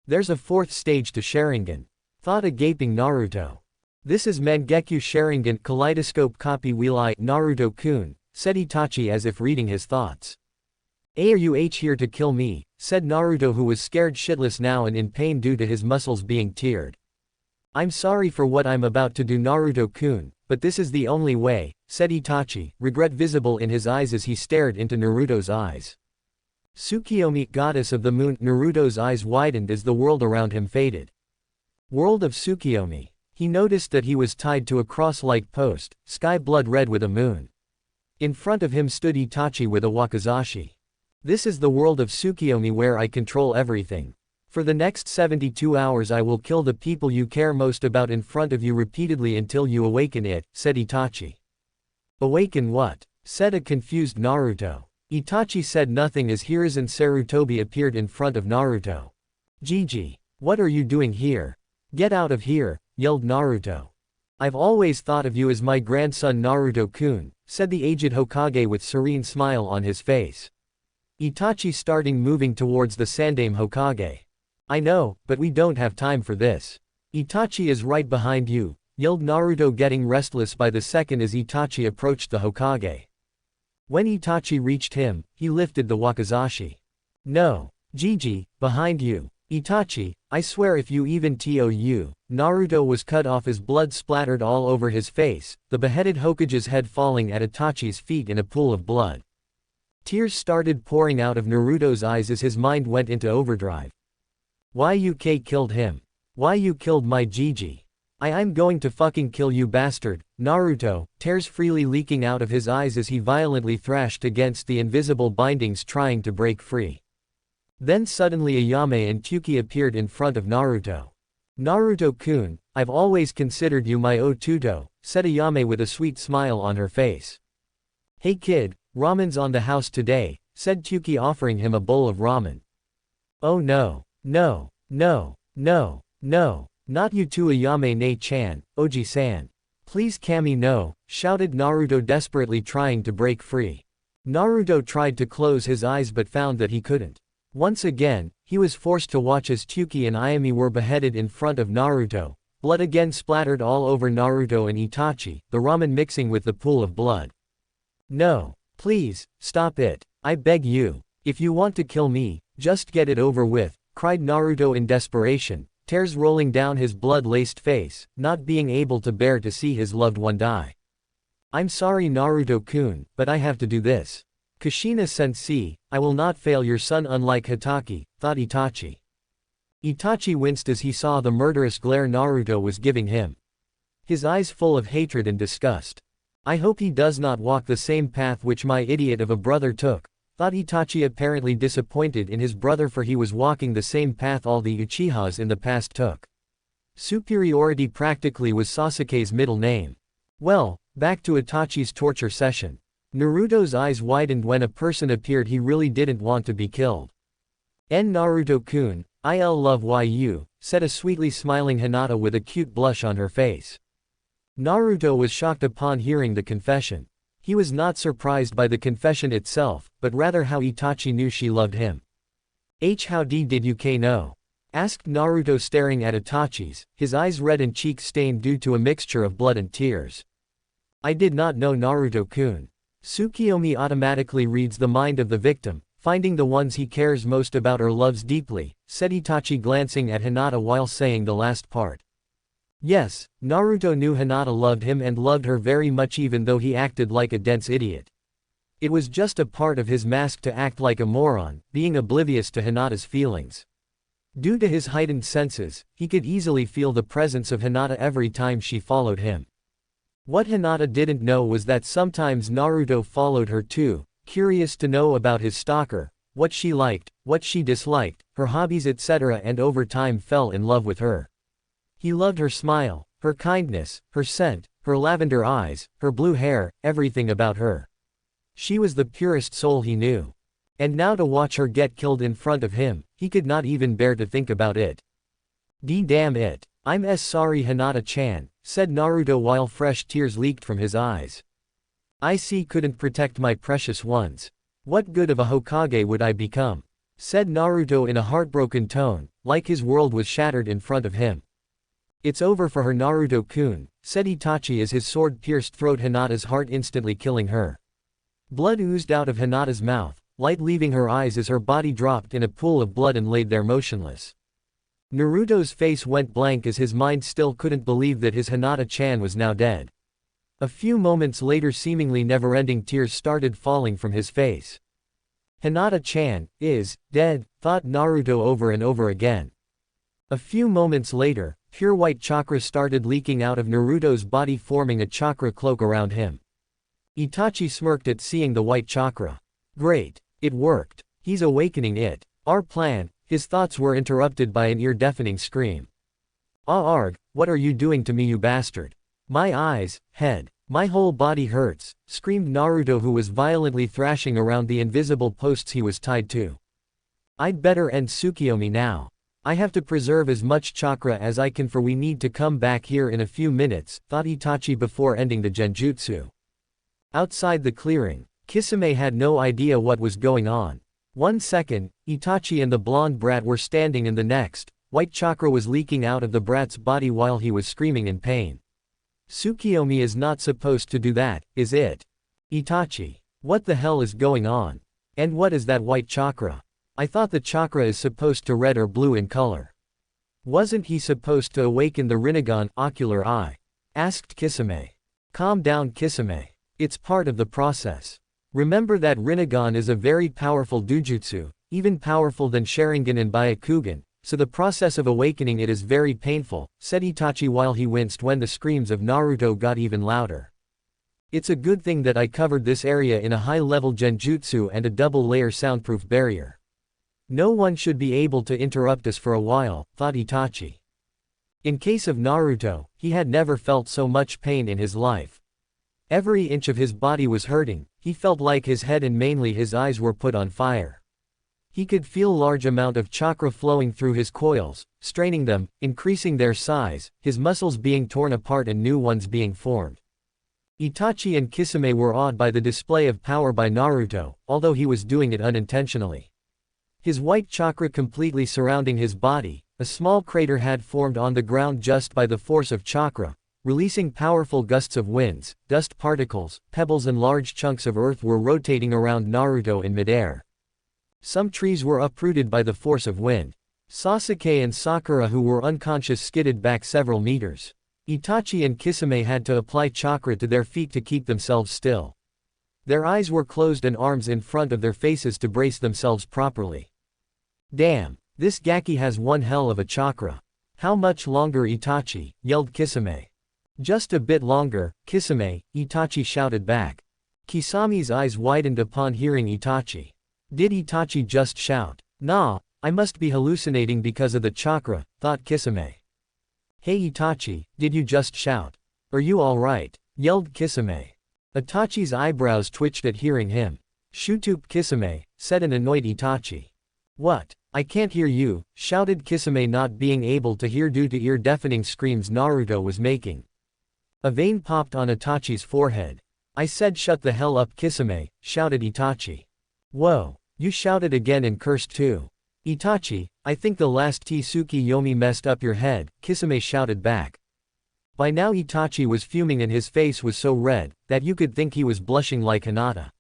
There's a 4th stage to Sharingan, thought a gaping Naruto. This is Mangekyo Sharingan kaleidoscope copy wheel eye, Naruto-kun, said Itachi as if reading his thoughts. Are you here to kill me? Said Naruto, who was scared shitless now and in pain due to his muscles being teared. I'm sorry for what I'm about to do, Naruto-kun, but this is the only way, said Itachi, regret visible in his eyes as he stared into Naruto's eyes. Tsukiyomi, goddess of the moon. Naruto's eyes widened as the world around him faded. World of Tsukiyomi. He noticed that he was tied to a cross-like post, sky blood red with a moon. In front of him stood Itachi with a wakizashi. This is the world of Tsukiyomi where I control everything. For the next 72 hours I will kill the people you care most about in front of you repeatedly until you awaken it, said Itachi. Awaken what? Said a confused Naruto. Itachi said nothing as Hiruzen Sarutobi appeared in front of Naruto. Gigi. What are you doing here? Get out of here, yelled Naruto. I've always thought of you as my grandson Naruto-kun, said the aged Hokage with serene smile on his face. Itachi starting moving towards the Sandaime Hokage. I know, but we don't have time for this. Itachi is right behind you, yelled Naruto getting restless by the second as Itachi approached the Hokage. When Itachi reached him, he lifted the wakizashi. No. Gigi, behind you. Itachi, I swear if you even tou. Naruto was cut off as blood splattered all over his face, the beheaded Hokage's head falling at Itachi's feet in a pool of blood. Tears started pouring out of Naruto's eyes as his mind went into overdrive. Why you killed him? Why you killed my Gigi? I'm going to fucking kill you bastard, Naruto, tears freely leaking out of his eyes as he violently thrashed against the invisible bindings trying to break free. Then suddenly Ayame and Kyuubi appeared in front of Naruto. Naruto-kun, I've always considered you my Otuto, said Ayame with a sweet smile on her face. Hey kid, ramen's on the house today, said Kyuubi offering him a bowl of ramen. Oh no, no, no, no, no, not you too Ayame ne-chan, Oji-san. Please Kami no, shouted Naruto desperately trying to break free. Naruto tried to close his eyes but found that he couldn't. Once again, he was forced to watch as Kyuubi and Ayame were beheaded in front of Naruto, blood again splattered all over Naruto and Itachi, the ramen mixing with the pool of blood. No. Please, stop it. I beg you. If you want to kill me, just get it over with, cried Naruto in desperation, tears rolling down his blood-laced face, not being able to bear to see his loved one die. I'm sorry Naruto-kun, but I have to do this. Kushina-sensei, I will not fail your son unlike Hitaki, thought Itachi. Itachi winced as he saw the murderous glare Naruto was giving him. His eyes full of hatred and disgust. I hope he does not walk the same path which my idiot of a brother took, thought Itachi apparently disappointed in his brother for he was walking the same path all the Uchihas in the past took. Superiority practically was Sasuke's middle name. Well, back to Itachi's torture session. Naruto's eyes widened when a person appeared he really didn't want to be killed. Naruto-kun, I'll love you, said a sweetly smiling Hinata with a cute blush on her face. Naruto was shocked upon hearing the confession. He was not surprised by the confession itself, but rather how Itachi knew she loved him. How did you know? Asked Naruto staring at Itachi's, his eyes red and cheeks stained due to a mixture of blood and tears. I did not know Naruto-kun. Tsukiyomi automatically reads the mind of the victim, finding the ones he cares most about or loves deeply, said Itachi glancing at Hinata while saying the last part. Yes, Naruto knew Hinata loved him and loved her very much even though he acted like a dense idiot. It was just a part of his mask to act like a moron, being oblivious to Hinata's feelings. Due to his heightened senses, he could easily feel the presence of Hinata every time she followed him. What Hinata didn't know was that sometimes Naruto followed her too, curious to know about his stalker, what she liked, what she disliked, her hobbies etc. and over time fell in love with her. He loved her smile, her kindness, her scent, her lavender eyes, her blue hair, everything about her. She was the purest soul he knew. And now to watch her get killed in front of him, he could not even bear to think about it. Damn it. I'm sorry Hinata-chan, said Naruto while fresh tears leaked from his eyes. I couldn't protect my precious ones. What good of a Hokage would I become? Said Naruto in a heartbroken tone, like his world was shattered in front of him. It's over for her Naruto-kun, said Itachi as his sword pierced throat Hinata's heart instantly killing her. Blood oozed out of Hinata's mouth, light leaving her eyes as her body dropped in a pool of blood and laid there motionless. Naruto's face went blank as his mind still couldn't believe that his Hinata-chan was now dead. A few moments later seemingly never-ending tears started falling from his face. Hinata-chan is dead, thought Naruto over and over again. A few moments later, pure white chakra started leaking out of Naruto's body, forming a chakra cloak around him. Itachi smirked at seeing the white chakra. Great. It worked. He's awakening it. Our plan. His thoughts were interrupted by an ear-deafening scream. Ah arg, what are you doing to me, you bastard? My eyes, head, my whole body hurts, screamed Naruto, who was violently thrashing around the invisible posts he was tied to. I'd better end Tsukiyomi now. I have to preserve as much chakra as I can, for we need to come back here in a few minutes, thought Itachi before ending the genjutsu. Outside the clearing, Kisame had no idea what was going on. 1 second, Itachi and the blonde brat were standing, and the next, white chakra was leaking out of the brat's body while he was screaming in pain. Tsukiyomi is not supposed to do that, is it? Itachi. What the hell is going on? And what is that white chakra? I thought the chakra is supposed to red or blue in color. Wasn't he supposed to awaken the Rinnegan ocular eye? Asked Kisame. Calm down, Kisame. It's part of the process. Remember that Rinnegan is a very powerful dojutsu, even powerful than Sharingan and Byakugan, so the process of awakening it is very painful, said Itachi while he winced when the screams of Naruto got even louder. It's a good thing that I covered this area in a high-level genjutsu and a double-layer soundproof barrier. No one should be able to interrupt us for a while, thought Itachi. In case of Naruto, he had never felt so much pain in his life. Every inch of his body was hurting, he felt like his head and mainly his eyes were put on fire. He could feel large amount of chakra flowing through his coils, straining them, increasing their size, his muscles being torn apart and new ones being formed. Itachi and Kisame were awed by the display of power by Naruto, although he was doing it unintentionally. His white chakra completely surrounding his body, a small crater had formed on the ground just by the force of chakra, releasing powerful gusts of winds, dust particles, pebbles and large chunks of earth were rotating around Naruto in midair. Some trees were uprooted by the force of wind. Sasuke and Sakura, who were unconscious, skidded back several meters. Itachi and Kisame had to apply chakra to their feet to keep themselves still. Their eyes were closed and arms in front of their faces to brace themselves properly. Damn, this Gaki has one hell of a chakra. How much longer, Itachi? Yelled Kisame. Just a bit longer, Kisame, Itachi shouted back. Kisame's eyes widened upon hearing Itachi. Did Itachi just shout? Nah, I must be hallucinating because of the chakra, thought Kisame. Hey Itachi, did you just shout? Are you alright? Yelled Kisame. Itachi's eyebrows twitched at hearing him. Shutoop Kisame, said an annoyed Itachi. What? I can't hear you, shouted Kisame, not being able to hear due to ear-deafening screams Naruto was making. A vein popped on Itachi's forehead. I said shut the hell up, Kisame, shouted Itachi. Whoa, you shouted again and cursed too. Itachi, I think the last Tsukiyomi messed up your head, Kisame shouted back. By now Itachi was fuming and his face was so red that you could think he was blushing like Hinata.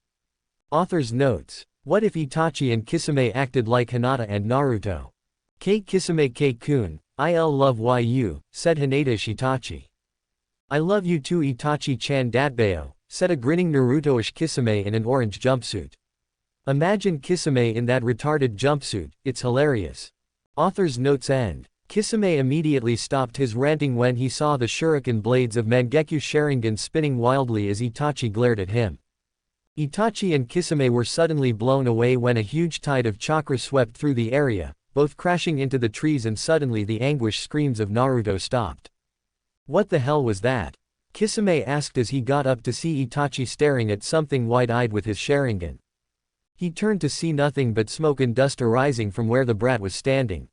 Author's notes. What if Itachi and Kisame acted like Hinata and Naruto? Kisame Kun, I'll love you, said Hinata Itachi. I love you too, Itachi-chan datbeo, said a grinning Naruto-ish Kisame in an orange jumpsuit. Imagine Kisame in that retarded jumpsuit, it's hilarious. Author's notes end. Kisame immediately stopped his ranting when he saw the shuriken blades of Mangekyo Sharingan spinning wildly as Itachi glared at him. Itachi and Kisame were suddenly blown away when a huge tide of chakra swept through the area, both crashing into the trees, and suddenly the anguish screams of Naruto stopped. What the hell was that? Kisame asked as he got up to see Itachi staring at something wide-eyed with his Sharingan. He turned to see nothing but smoke and dust arising from where the brat was standing.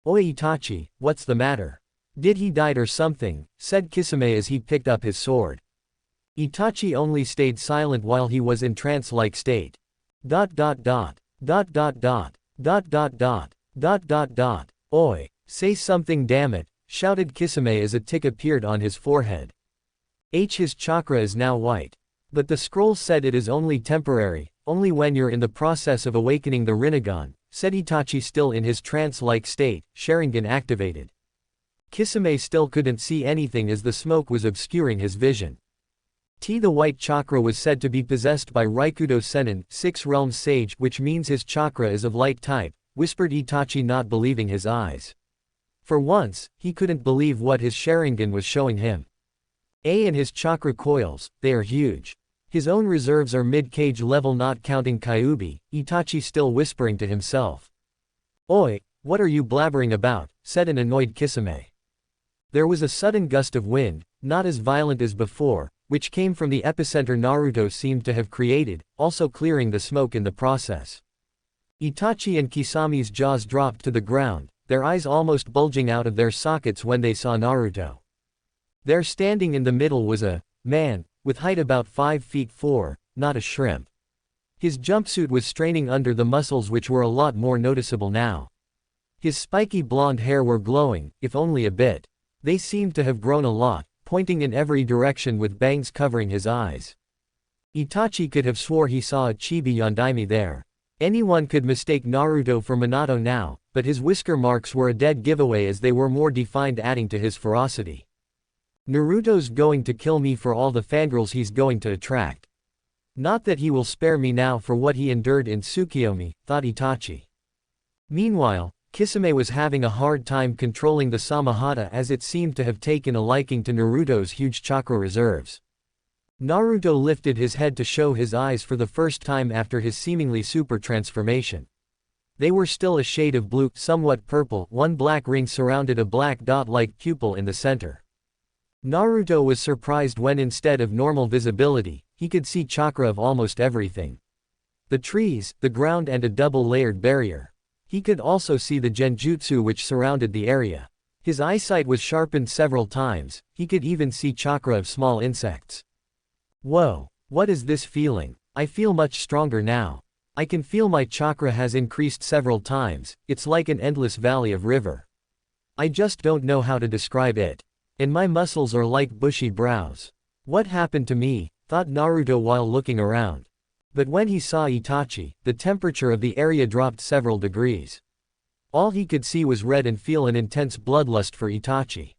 Oi Itachi, what's the matter? Did he die or something? Said Kisame as he picked up his sword. Itachi only stayed silent while he was in trance-like state. ... Oi, say something, damn it, shouted Kisame as a tick appeared on his forehead. His chakra is now white. But the scroll said it is only temporary, only when you're in the process of awakening the Rinnegan, said Itachi still in his trance-like state, Sharingan activated. Kisame still couldn't see anything as the smoke was obscuring his vision. The white chakra was said to be possessed by Raikudo Sennin, 6 realms sage, which means his chakra is of light type, whispered Itachi, not believing his eyes. For once, he couldn't believe what his Sharingan was showing him. And his chakra coils, they are huge. His own reserves are mid-cage level not counting Kyuubi, Itachi still whispering to himself. Oi, what are you blabbering about, said an annoyed Kisame. There was a sudden gust of wind, not as violent as before, which came from the epicenter Naruto seemed to have created, also clearing the smoke in the process. Itachi and Kisame's jaws dropped to the ground, their eyes almost bulging out of their sockets when they saw Naruto. There standing in the middle was a man, with height about 5 feet 4, not a shrimp. His jumpsuit was straining under the muscles which were a lot more noticeable now. His spiky blonde hair were glowing, if only a bit. They seemed to have grown a lot, pointing in every direction with bangs covering his eyes. Itachi could have swore he saw a chibi Yondaime there. Anyone could mistake Naruto for Minato now, but his whisker marks were a dead giveaway as they were more defined, adding to his ferocity. Naruto's going to kill me for all the fangirls he's going to attract. Not that he will spare me now for what he endured in Tsukiyomi, thought Itachi. Meanwhile, Kisame was having a hard time controlling the Samahata as it seemed to have taken a liking to Naruto's huge chakra reserves. Naruto lifted his head to show his eyes for the first time after his seemingly super transformation. They were still a shade of blue, somewhat purple, one black ring surrounded a black dot-like pupil in the center. Naruto was surprised when instead of normal visibility, he could see chakra of almost everything. The trees, the ground and a double-layered barrier. He could also see the genjutsu which surrounded the area. His eyesight was sharpened several times, he could even see chakra of small insects. Whoa, what is this feeling? I feel much stronger now. I can feel my chakra has increased several times, it's like an endless valley of river. I just don't know how to describe it. And my muscles are like bushy brows. What happened to me, thought Naruto while looking around. But when he saw Itachi, the temperature of the area dropped several degrees. All he could see was red and feel an intense bloodlust for Itachi.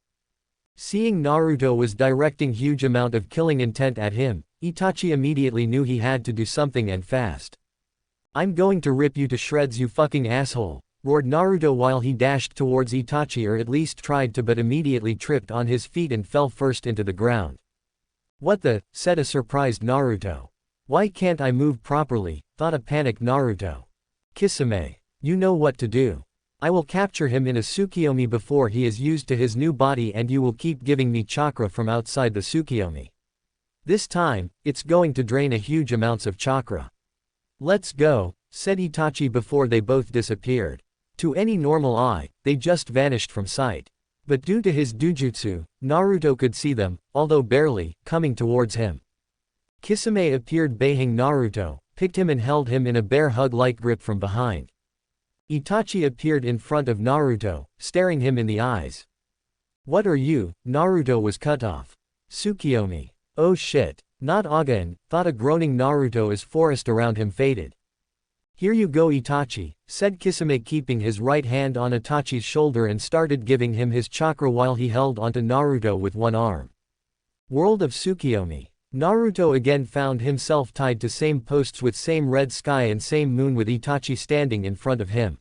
Seeing Naruto was directing huge amount of killing intent at him, Itachi immediately knew he had to do something and fast. I'm going to rip you to shreds, you fucking asshole, roared Naruto while he dashed towards Itachi, or at least tried to, but immediately tripped on his feet and fell first into the ground. What the, said a surprised Naruto. Why can't I move properly, thought a panicked Naruto. Kisame, you know what to do. I will capture him in a Tsukiyomi before he is used to his new body, and you will keep giving me chakra from outside the Tsukiyomi. This time, it's going to drain a huge amounts of chakra. Let's go, said Itachi before they both disappeared. To any normal eye, they just vanished from sight. But due to his dujutsu, Naruto could see them, although barely, coming towards him. Kisame appeared baying Naruto, picked him and held him in a bear hug-like grip from behind. Itachi appeared in front of Naruto, staring him in the eyes. What are you? Naruto was cut off. Tsukiyomi. Oh shit. Not again, thought a groaning Naruto as forest around him faded. Here you go, Itachi, said Kisame, keeping his right hand on Itachi's shoulder and started giving him his chakra while he held onto Naruto with one arm. World of Tsukiyomi. Naruto again found himself tied to same posts with same red sky and same moon with Itachi standing in front of him.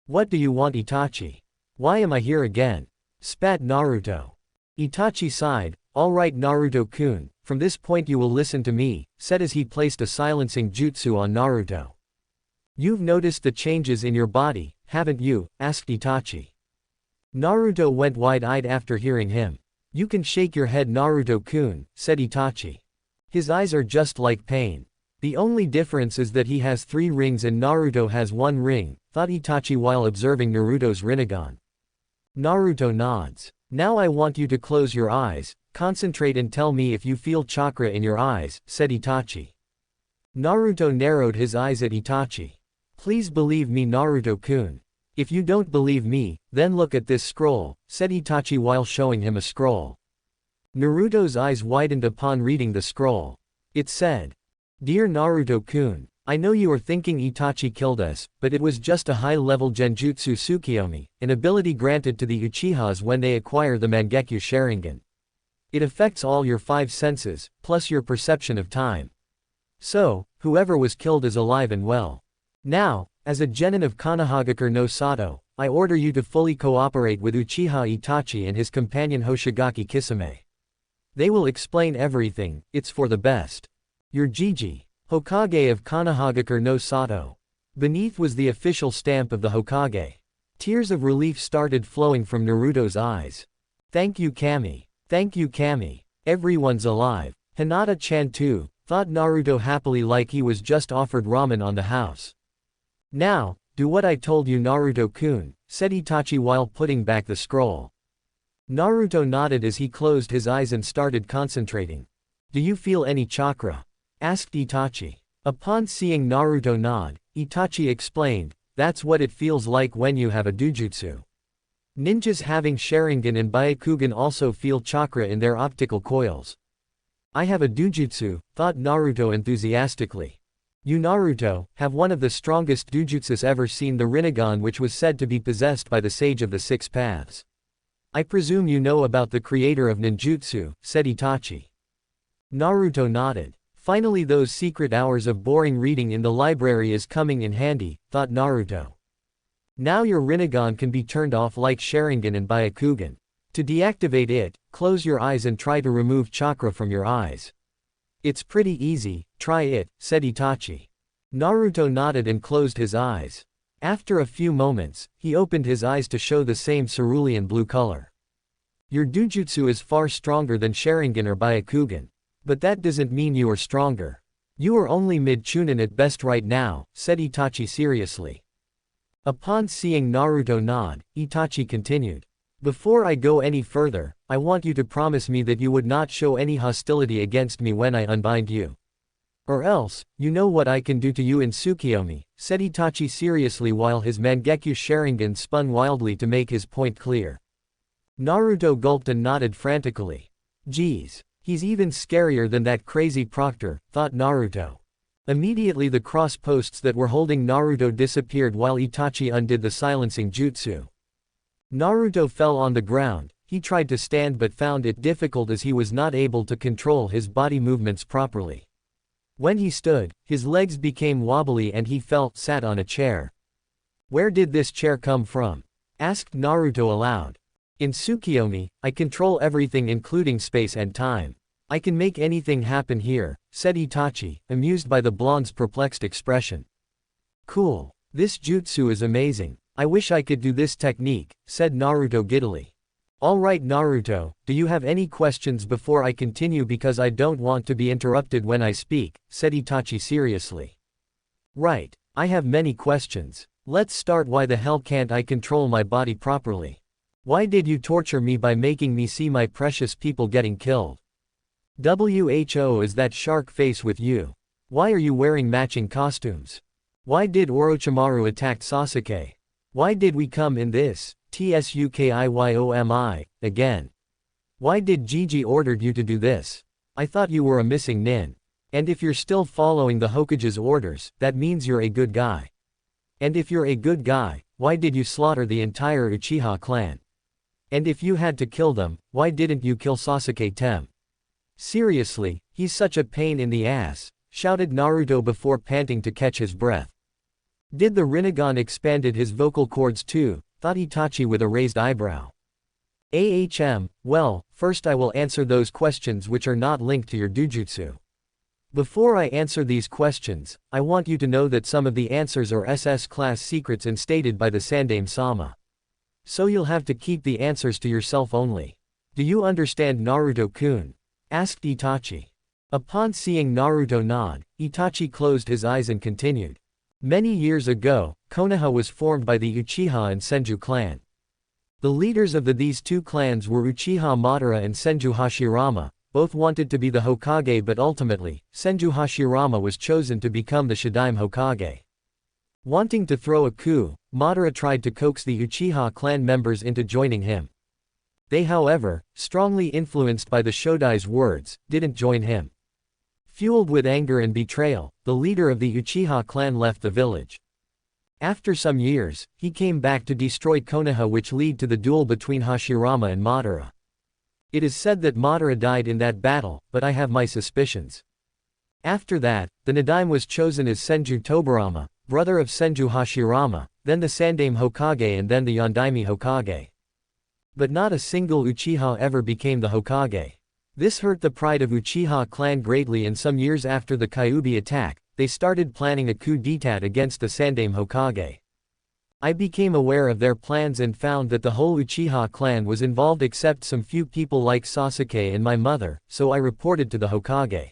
What do you want, Itachi? Why am I here again? Spat Naruto. Itachi sighed. Alright Naruto-kun, from this point you will listen to me, said as he placed a silencing jutsu on Naruto. You've noticed the changes in your body, haven't you? Asked Itachi. Naruto went wide-eyed after hearing him. You can shake your head, Naruto-kun, said Itachi. His eyes are just like pain. The only difference is that he has 3 rings and Naruto has 1 ring, thought Itachi while observing Naruto's Rinnegan. Naruto nods. Now I want you to close your eyes, concentrate and tell me if you feel chakra in your eyes, said Itachi. Naruto narrowed his eyes at Itachi. Please believe me, Naruto-kun. If you don't believe me, then look at this scroll, said Itachi while showing him a scroll. Naruto's eyes widened upon reading the scroll. It said, Dear Naruto-kun, I know you are thinking Itachi killed us, but it was just a high-level genjutsu Tsukiyomi, an ability granted to the Uchihas when they acquire the Mangekyo Sharingan. It affects all your 5 senses, plus your perception of time. So, whoever was killed is alive and well. Now, as a genin of Konohagakure no Sato, I order you to fully cooperate with Uchiha Itachi and his companion Hoshigaki Kisame. They will explain everything, it's for the best. Your Jiji, Hokage of Konohagakure no Sato. Beneath was the official stamp of the Hokage. Tears of relief started flowing from Naruto's eyes. Thank you Kami. Thank you Kami. Everyone's alive. Hinata-chan too, thought Naruto happily like he was just offered ramen on the house. Now, do what I told you Naruto-kun, said Itachi while putting back the scroll. Naruto nodded as he closed his eyes and started concentrating. Do you feel any chakra? Asked Itachi. Upon seeing Naruto nod, Itachi explained, that's what it feels like when you have a dujutsu. Ninjas having Sharingan and Byakugan also feel chakra in their optical coils. I have a dujutsu, thought Naruto enthusiastically. You Naruto, have one of the strongest dujutsus ever seen, the Rinnegan, which was said to be possessed by the Sage of the Six Paths. I presume you know about the creator of ninjutsu, said Itachi. Naruto nodded. Finally those secret hours of boring reading in the library is coming in handy, thought Naruto. Now your Rinnegan can be turned off like Sharingan and Byakugan. To deactivate it, close your eyes and try to remove chakra from your eyes. It's pretty easy, try it, said Itachi. Naruto nodded and closed his eyes. After a few moments, he opened his eyes to show the same cerulean blue color. Your dujutsu is far stronger than Sharingan or Byakugan. But that doesn't mean you are stronger. You are only mid-chunin at best right now, said Itachi seriously. Upon seeing Naruto nod, Itachi continued. Before I go any further, I want you to promise me that you would not show any hostility against me when I unbind you. Or else, you know what I can do to you in Tsukiyomi, said Itachi seriously while his Mangekyo Sharingan spun wildly to make his point clear. Naruto gulped and nodded frantically. Geez, he's even scarier than that crazy proctor, thought Naruto. Immediately the cross posts that were holding Naruto disappeared while Itachi undid the silencing jutsu. Naruto fell on the ground. He tried to stand but found it difficult as he was not able to control his body movements properly. When he stood, his legs became wobbly and he sat on a chair. Where did this chair come from? Asked Naruto aloud. In Tsukiyomi, I control everything including space and time. I can make anything happen here, said Itachi, amused by the blonde's perplexed expression. Cool. This jutsu is amazing. I wish I could do this technique, said Naruto giddily. Alright Naruto, do you have any questions before I continue, because I don't want to be interrupted when I speak, said Itachi seriously. Right, I have many questions. Let's start. Why the hell can't I control my body properly? Why did you torture me by making me see my precious people getting killed? Who is that shark face with you? Why are you wearing matching costumes? Why did Orochimaru attack Sasuke? Why did we come in this Tsukiyomi again? Why did Jiji ordered you to do this? I thought you were a missing nin. And if you're still following the Hokage's orders, that means you're a good guy. And if you're a good guy, why did you slaughter the entire Uchiha clan? And if you had to kill them, why didn't you kill Sasuke Tem? Seriously, he's such a pain in the ass, shouted Naruto before panting to catch his breath. Did the Rinnegan expanded his vocal cords too, thought Itachi with a raised eyebrow. Well, first I will answer those questions which are not linked to your dujutsu. Before I answer these questions, I want you to know that some of the answers are SS class secrets instated by the Sandaime-sama. So you'll have to keep the answers to yourself only. Do you understand Naruto-kun? Asked Itachi. Upon seeing Naruto nod, Itachi closed his eyes and continued. Many years ago, Konoha was formed by the Uchiha and Senju clan. The leaders of these two clans were Uchiha Madara and Senju Hashirama. Both wanted to be the Hokage, but ultimately, Senju Hashirama was chosen to become the Shidaime Hokage. Wanting to throw a coup, Madara tried to coax the Uchiha clan members into joining him. They, however, strongly influenced by the Shodai's words, didn't join him. Fueled with anger and betrayal, the leader of the Uchiha clan left the village. After some years, he came back to destroy Konoha, which led to the duel between Hashirama and Madara. It is said that Madara died in that battle, but I have my suspicions. After that, the Nadaime was chosen as Senju Tobirama, brother of Senju Hashirama, then the Sandaime Hokage and then the Yondaime Hokage. But not a single Uchiha ever became the Hokage. This hurt the pride of Uchiha clan greatly, and some years after the Kyuubi attack, they started planning a coup d'état against the Sandaime Hokage. I became aware of their plans and found that the whole Uchiha clan was involved except some few people like Sasuke and my mother, so I reported to the Hokage.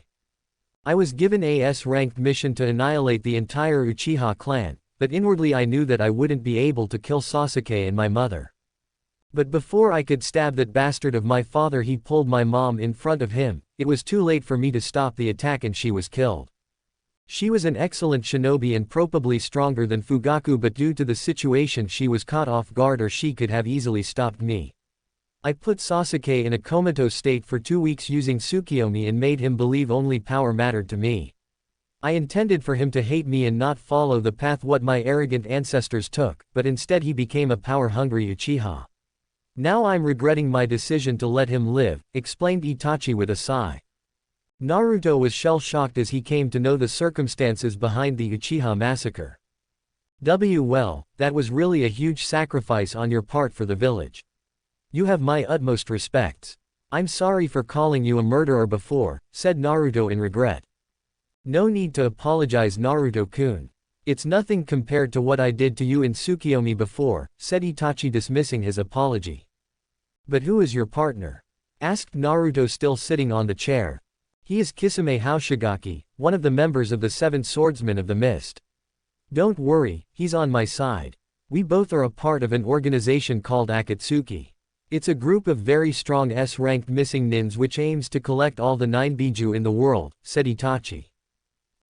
I was given a S-ranked mission to annihilate the entire Uchiha clan, but inwardly I knew that I wouldn't be able to kill Sasuke and my mother. But before I could stab that bastard of my father, he pulled my mom in front of him. It was too late for me to stop the attack and she was killed. She was an excellent shinobi and probably stronger than Fugaku, but due to the situation she was caught off guard, or she could have easily stopped me. I put Sasuke in a comatose state for 2 weeks using Tsukiyomi and made him believe only power mattered to me. I intended for him to hate me and not follow the path what my arrogant ancestors took, but instead he became a power-hungry Uchiha. Now I'm regretting my decision to let him live, explained Itachi with a sigh. Naruto was shell-shocked as he came to know the circumstances behind the Uchiha massacre. Well, that was really a huge sacrifice on your part for the village. You have my utmost respects. I'm sorry for calling you a murderer before, said Naruto in regret. No need to apologize, Naruto-kun. It's nothing compared to what I did to you in Tsukiyomi before, said Itachi, dismissing his apology. But who is your partner? Asked Naruto, still sitting on the chair. He is Kisame Hoshigaki, one of the members of the 7 Swordsmen of the Mist. Don't worry, he's on my side. We both are a part of an organization called Akatsuki. It's a group of very strong S-ranked missing nins which aims to collect all the 9 Biju in the world, said Itachi.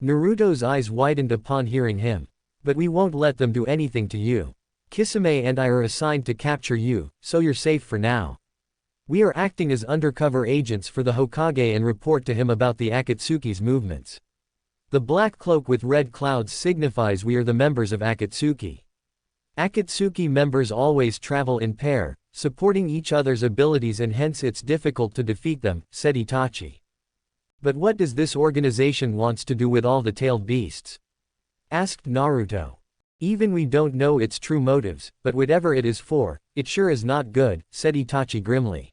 Naruto's eyes widened upon hearing him. But we won't let them do anything to you. Kisame and I are assigned to capture you, so you're safe for now. We are acting as undercover agents for the Hokage and report to him about the Akatsuki's movements. The black cloak with red clouds signifies we are the members of Akatsuki. Akatsuki members always travel in pair, supporting each other's abilities, and hence it's difficult to defeat them, said Itachi. But what does this organization wants to do with all the tailed beasts? Asked Naruto. Even we don't know its true motives, but whatever it is for, it sure is not good, said Itachi grimly.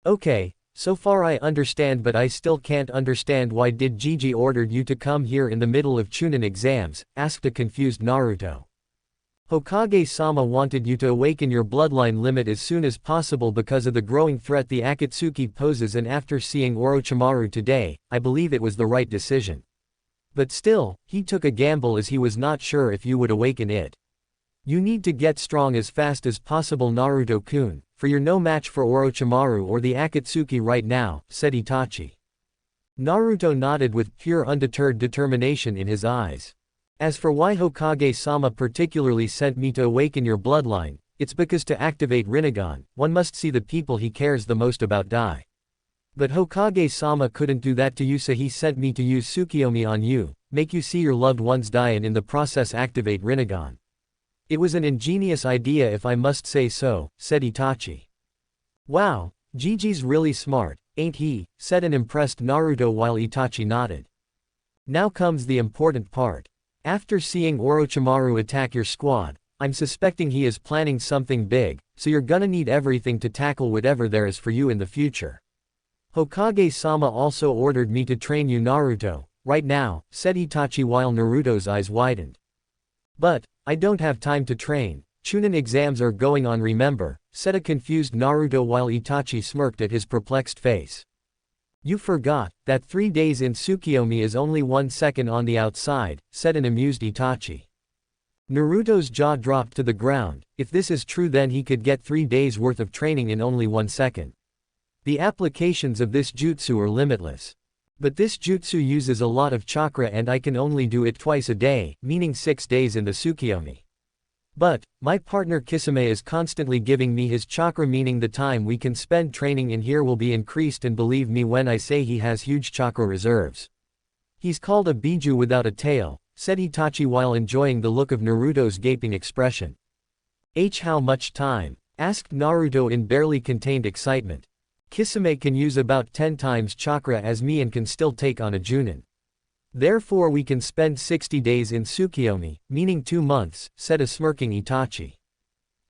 Okay, so far I understand, but I still can't understand why did Gigi ordered you to come here in the middle of Chunin exams, asked a confused Naruto. Hokage-sama wanted you to awaken your bloodline limit as soon as possible because of the growing threat the Akatsuki poses, and after seeing Orochimaru today, I believe it was the right decision. But still, he took a gamble as he was not sure if you would awaken it. You need to get strong as fast as possible, Naruto-kun, for you're no match for Orochimaru or the Akatsuki right now, said Itachi. Naruto nodded with pure undeterred determination in his eyes. As for why Hokage-sama particularly sent me to awaken your bloodline, it's because to activate Rinnegan, one must see the people he cares the most about die. But Hokage-sama couldn't do that to you, so he sent me to use Tsukiyomi on you, make you see your loved ones die and in the process activate Rinnegan. It was an ingenious idea if I must say so, said Itachi. Wow, Gigi's really smart, ain't he, said an impressed Naruto while Itachi nodded. Now comes the important part. After seeing Orochimaru attack your squad, I'm suspecting he is planning something big, so you're gonna need everything to tackle whatever there is for you in the future. Hokage-sama also ordered me to train you, Naruto, right now, said Itachi while Naruto's eyes widened. But, I don't have time to train, Chunin exams are going on, remember, said a confused Naruto while Itachi smirked at his perplexed face. You forgot that 3 days in Tsukiyomi is only 1 second on the outside, said an amused Itachi. Naruto's jaw dropped to the ground. If this is true, then he could get 3 days worth of training in only 1 second. The applications of this jutsu are limitless. But this jutsu uses a lot of chakra and I can only do it twice a day, meaning 6 days in the Tsukiyomi. But, my partner Kisame is constantly giving me his chakra, meaning the time we can spend training in here will be increased, and believe me when I say he has huge chakra reserves. He's called a Biju without a tail, said Itachi while enjoying the look of Naruto's gaping expression. How much time? Asked Naruto in barely contained excitement. Kisame can use about 10 times chakra as me and can still take on a Junin. Therefore we can spend 60 days in Tsukiyomi, meaning 2 months, said a smirking Itachi.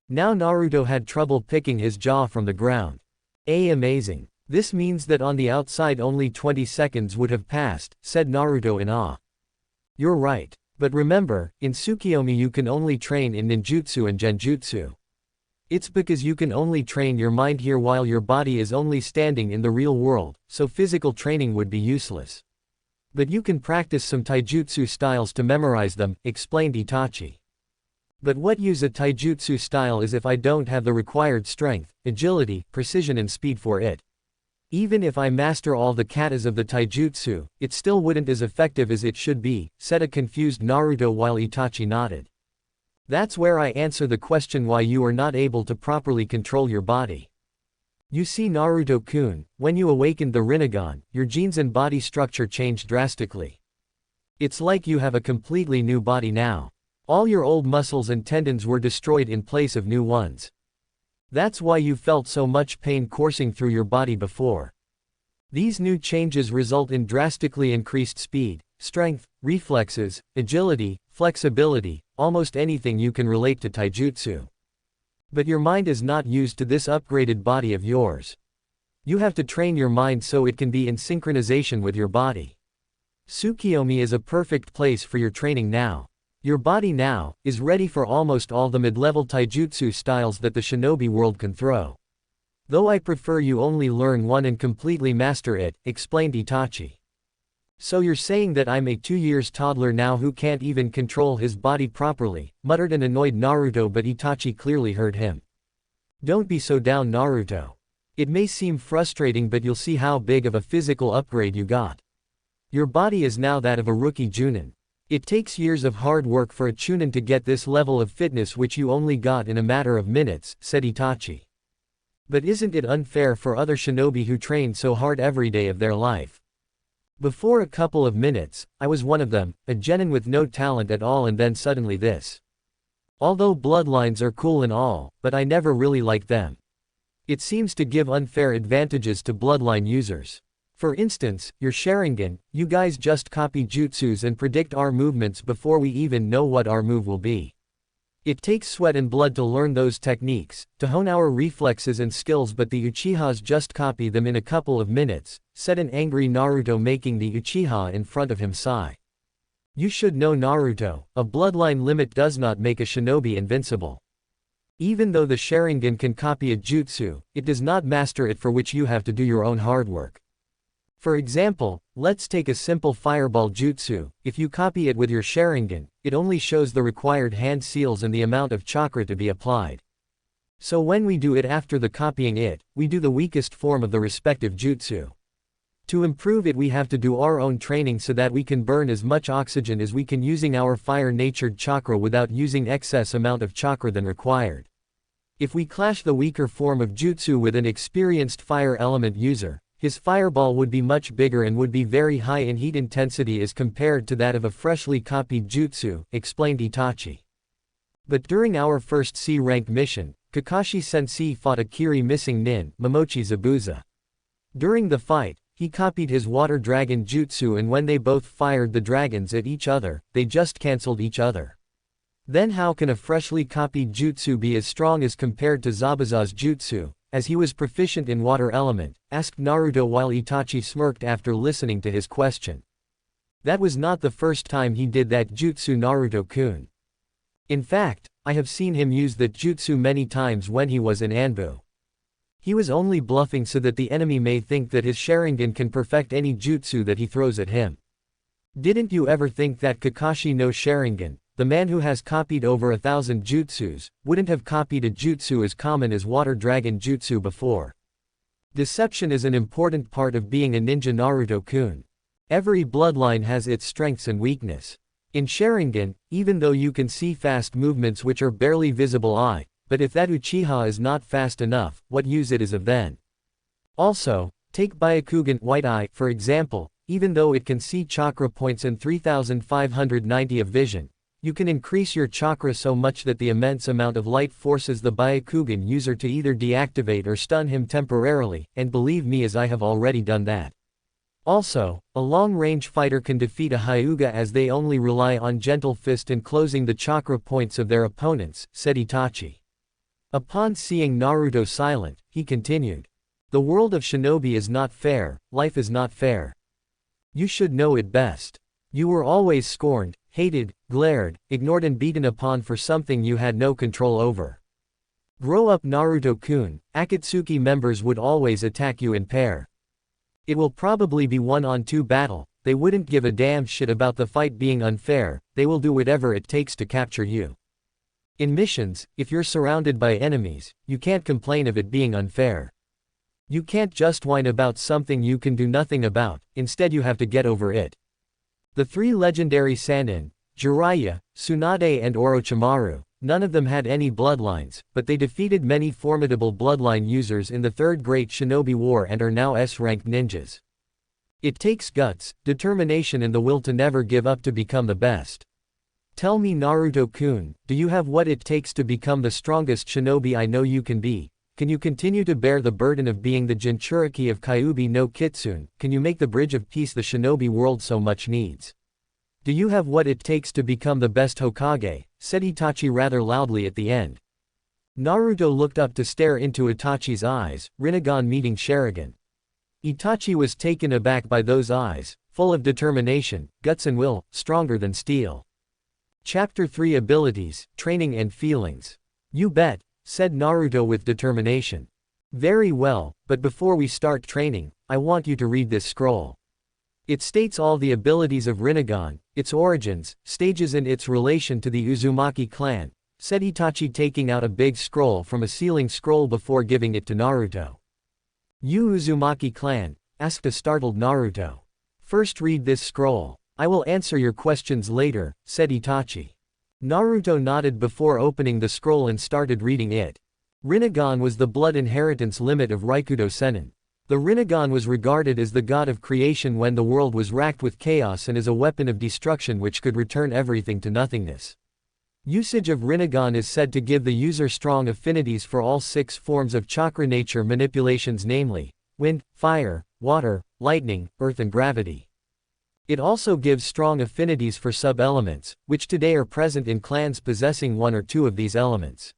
Now Naruto had trouble picking his jaw from the ground. Amazing. This means that on the outside only 20 seconds would have passed, said Naruto in awe. You're right. But remember, in Tsukiyomi you can only train in ninjutsu and genjutsu. It's because you can only train your mind here while your body is only standing in the real world, so physical training would be useless. But you can practice some taijutsu styles to memorize them, explained Itachi. But what use a taijutsu style is if I don't have the required strength, agility, precision and speed for it. Even if I master all the katas of the taijutsu, it still wouldn't as effective as it should be, said a confused Naruto while Itachi nodded. That's where I answer the question why you are not able to properly control your body. You see Naruto-kun, when you awakened the Rinnegan, your genes and body structure changed drastically. It's like you have a completely new body now. All your old muscles and tendons were destroyed in place of new ones. That's why you felt so much pain coursing through your body before. These new changes result in drastically increased speed, strength, reflexes, agility, flexibility, almost anything you can relate to taijutsu. But your mind is not used to this upgraded body of yours. You have to train your mind so it can be in synchronization with your body. Tsukiyomi is a perfect place for your training now. Your body now is ready for almost all the mid-level taijutsu styles that the shinobi world can throw. Though I prefer you only learn one and completely master it, explained Itachi. So you're saying that I'm a 2-year toddler now who can't even control his body properly, muttered an annoyed Naruto, but Itachi clearly heard him. Don't be so down, Naruto. It may seem frustrating, but you'll see how big of a physical upgrade you got. Your body is now that of a rookie Junin. It takes years of hard work for a Chunin to get this level of fitness, which you only got in a matter of minutes, said Itachi. But isn't it unfair for other shinobi who train so hard every day of their life? Before a couple of minutes, I was one of them, a genin with no talent at all, and then suddenly this. Although bloodlines are cool and all, but I never really liked them. It seems to give unfair advantages to bloodline users. For instance, your Sharingan, you guys just copy jutsus and predict our movements before we even know what our move will be. It takes sweat and blood to learn those techniques, to hone our reflexes and skills, but the Uchihas just copy them in a couple of minutes, said an angry Naruto, making the Uchiha in front of him sigh. You should know, Naruto, a bloodline limit does not make a shinobi invincible. Even though the Sharingan can copy a jutsu, it does not master it, for which you have to do your own hard work. For example, let's take a simple fireball jutsu. If you copy it with your Sharingan, it only shows the required hand seals and the amount of chakra to be applied. So when we do it after the copying it, we do the weakest form of the respective jutsu. To improve it, we have to do our own training so that we can burn as much oxygen as we can using our fire-natured chakra without using excess amount of chakra than required. If we clash the weaker form of jutsu with an experienced fire element user, his fireball would be much bigger and would be very high in heat intensity as compared to that of a freshly copied jutsu, explained Itachi. But during our first C-rank mission, Kakashi-sensei fought a Kiri missing nin, Momochi Zabuza. During the fight, he copied his water dragon jutsu, and when they both fired the dragons at each other, they just cancelled each other. Then how can a freshly copied jutsu be as strong as compared to Zabuza's jutsu, as he was proficient in water element, asked Naruto while Itachi smirked after listening to his question. That was not the first time he did that jutsu, Naruto-kun. In fact, I have seen him use that jutsu many times when he was in Anbu. He was only bluffing so that the enemy may think that his Sharingan can perfect any jutsu that he throws at him. Didn't you ever think that Kakashi no Sharingan, the man who has copied over 1,000 jutsus, wouldn't have copied a jutsu as common as water dragon jutsu before? Deception is an important part of being a ninja, Naruto-kun. Every bloodline has its strengths and weakness. In Sharingan, even though you can see fast movements which are barely visible eye, but if that Uchiha is not fast enough, what use it is of then? Also, take Byakugan White Eye, for example, even though it can see chakra points and 3,590 of vision, You can increase your chakra so much that the immense amount of light forces the Byakugan user to either deactivate or stun him temporarily, and believe me as I have already done that. Also, a long-range fighter can defeat a Hyuga as they only rely on gentle fist and closing the chakra points of their opponents, said Itachi. Upon seeing Naruto silent, he continued. The world of shinobi is not fair, life is not fair. You should know it best. You were always scorned, hated, glared, ignored and beaten upon for something you had no control over. Grow up Naruto-kun, Akatsuki members would always attack you in pair. It will probably be 1-on-2 battle, they wouldn't give a damn shit about the fight being unfair, they will do whatever it takes to capture you. In missions, if you're surrounded by enemies, you can't complain of it being unfair. You can't just whine about something you can do nothing about, instead you have to get over it. The three legendary Sannin, Jiraiya, Tsunade and Orochimaru, none of them had any bloodlines, but they defeated many formidable bloodline users in the Third Great Shinobi War and are now S-ranked ninjas. It takes guts, determination and the will to never give up to become the best. Tell me Naruto-kun, do you have what it takes to become the strongest shinobi I know you can be? Can you continue to bear the burden of being the Jinchuriki of Kyuubi no Kitsune? Can you make the bridge of peace the shinobi world so much needs? Do you have what it takes to become the best Hokage? Said Itachi rather loudly at the end. Naruto looked up to stare into Itachi's eyes, Rinnegan meeting Sharingan. Itachi was taken aback by those eyes, full of determination, guts and will, stronger than steel. Chapter 3 Abilities, Training and Feelings. You bet, said Naruto with determination. Very well, but before we start training, I want you to read this scroll. It states all the abilities of Rinnegan, its origins, stages and its relation to the Uzumaki clan, said Itachi taking out a big scroll from a ceiling scroll before giving it to Naruto. You Uzumaki clan? Asked a startled Naruto. First read this scroll. I will answer your questions later, said Itachi. Naruto nodded before opening the scroll and started reading it. Rinnegan was the blood inheritance limit of Raikudo Sennin. The Rinnegan was regarded as the god of creation when the world was racked with chaos and as a weapon of destruction which could return everything to nothingness. Usage of Rinnegan is said to give the user strong affinities for all 6 forms of chakra nature manipulations, namely, wind, fire, water, lightning, earth and gravity. It also gives strong affinities for sub-elements, which today are present in clans possessing 1 or 2 of these elements.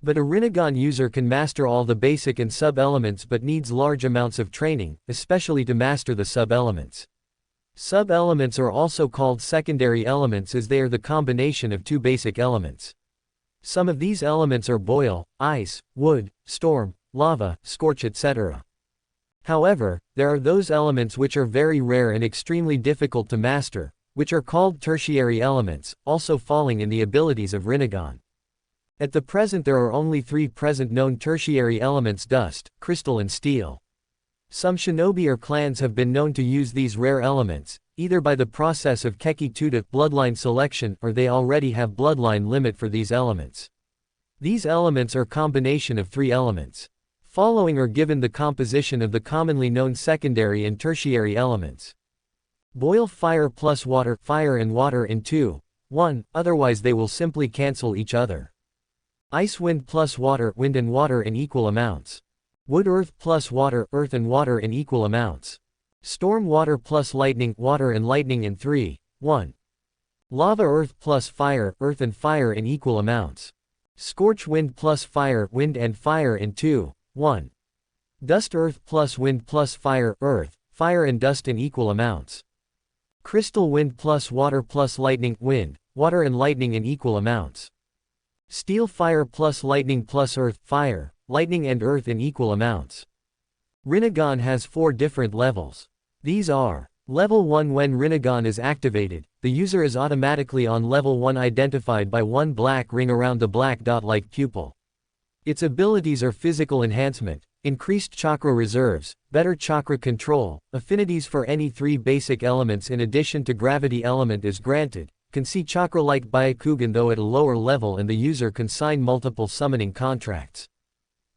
But a Rinnegan user can master all the basic and sub-elements but needs large amounts of training, especially to master the sub-elements. Sub-elements are also called secondary elements as they are the combination of 2 basic elements. Some of these elements are boil, ice, wood, storm, lava, scorch etc. However, there are those elements which are very rare and extremely difficult to master, which are called tertiary elements, also falling in the abilities of Rinnegan. At the present there are only 3 present known tertiary elements: dust, crystal and steel. Some shinobi or clans have been known to use these rare elements, either by the process of Keki Tuta bloodline selection or they already have bloodline limit for these elements. These elements are combination of 3 elements. Following are given the composition of the commonly known secondary and tertiary elements. Boil fire plus water, fire and water in 2, 1, otherwise they will simply cancel each other. Ice wind plus water, wind and water in equal amounts. Wood earth plus water, earth and water in equal amounts. Storm water plus lightning, water and lightning in 3, 1. Lava earth plus fire, earth and fire in equal amounts. Scorch wind plus fire, wind and fire in 2, 1. Dust earth plus wind plus fire, earth, fire and dust in equal amounts. Crystal wind plus water plus lightning, wind, water and lightning in equal amounts. Steel fire plus lightning plus earth, fire, lightning and earth in equal amounts. Rinnegan has 4 different levels. These are: Level 1. When Rinnegan is activated, the user is automatically on Level 1 identified by 1 black ring around the black dot-like pupil. Its abilities are physical enhancement, increased chakra reserves, better chakra control, affinities for any 3 basic elements in addition to gravity element is granted, can see chakra-like Byakugan though at a lower level, and the user can sign multiple summoning contracts.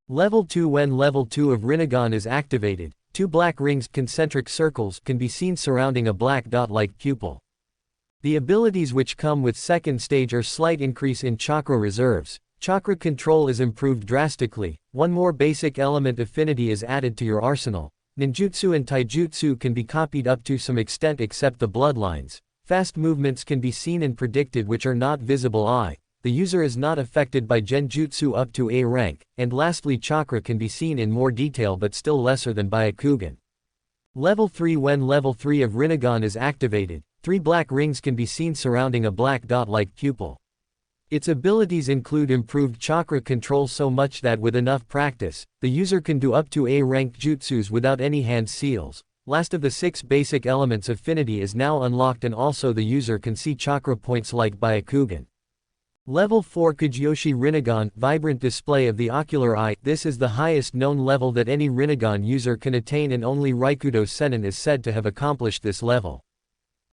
Level 2. When Level 2 of Rinnegan is activated, 2 black rings, concentric circles, can be seen surrounding a black dot-like pupil. The abilities which come with second stage are slight increase in chakra reserves. Chakra control is improved drastically. One more basic element affinity is added to your arsenal. Ninjutsu and taijutsu can be copied up to some extent except the bloodlines. Fast movements can be seen and predicted which are not visible eye. The user is not affected by genjutsu up to A rank, and lastly chakra can be seen in more detail but still lesser than Byakugan. Level 3. When level 3 of Rinnegan is activated, 3 black rings can be seen surrounding a black dot-like pupil. Its abilities include improved chakra control so much that with enough practice, the user can do up to A-rank jutsus without any hand seals. Last of the 6 basic elements affinity is now unlocked and also the user can see chakra points like Byakugan. Level 4 Kujoshi Rinnegan, vibrant display of the ocular eye. This is the highest known level that any Rinnegan user can attain and only Raikudo Sennin is said to have accomplished this level.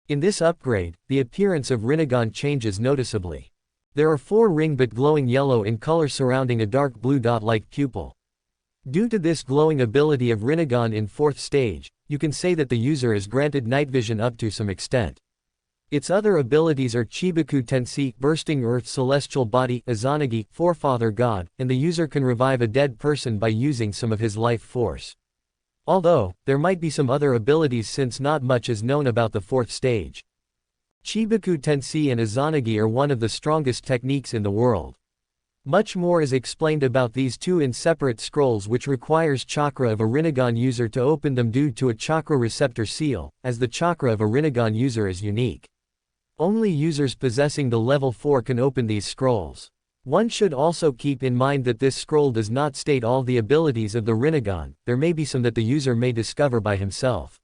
In this upgrade, the appearance of Rinnegan changes noticeably. There are 4 ring but glowing yellow in color surrounding a dark blue dot-like pupil. Due to this glowing ability of Rinnegan in 4th stage, you can say that the user is granted night vision up to some extent. Its other abilities are Chibaku Tensei, bursting earth celestial body, Izanagi, forefather god, and the user can revive a dead person by using some of his life force. Although, there might be some other abilities since not much is known about the 4th stage. Chibaku Tensei and Izanagi are one of the strongest techniques in the world. Much more is explained about these two in separate scrolls which requires chakra of a Rinnegan user to open them due to a chakra receptor seal, as the chakra of a Rinnegan user is unique. Only users possessing the level 4 can open these scrolls. One should also keep in mind that this scroll does not state all the abilities of the Rinnegan, there may be some that the user may discover by himself.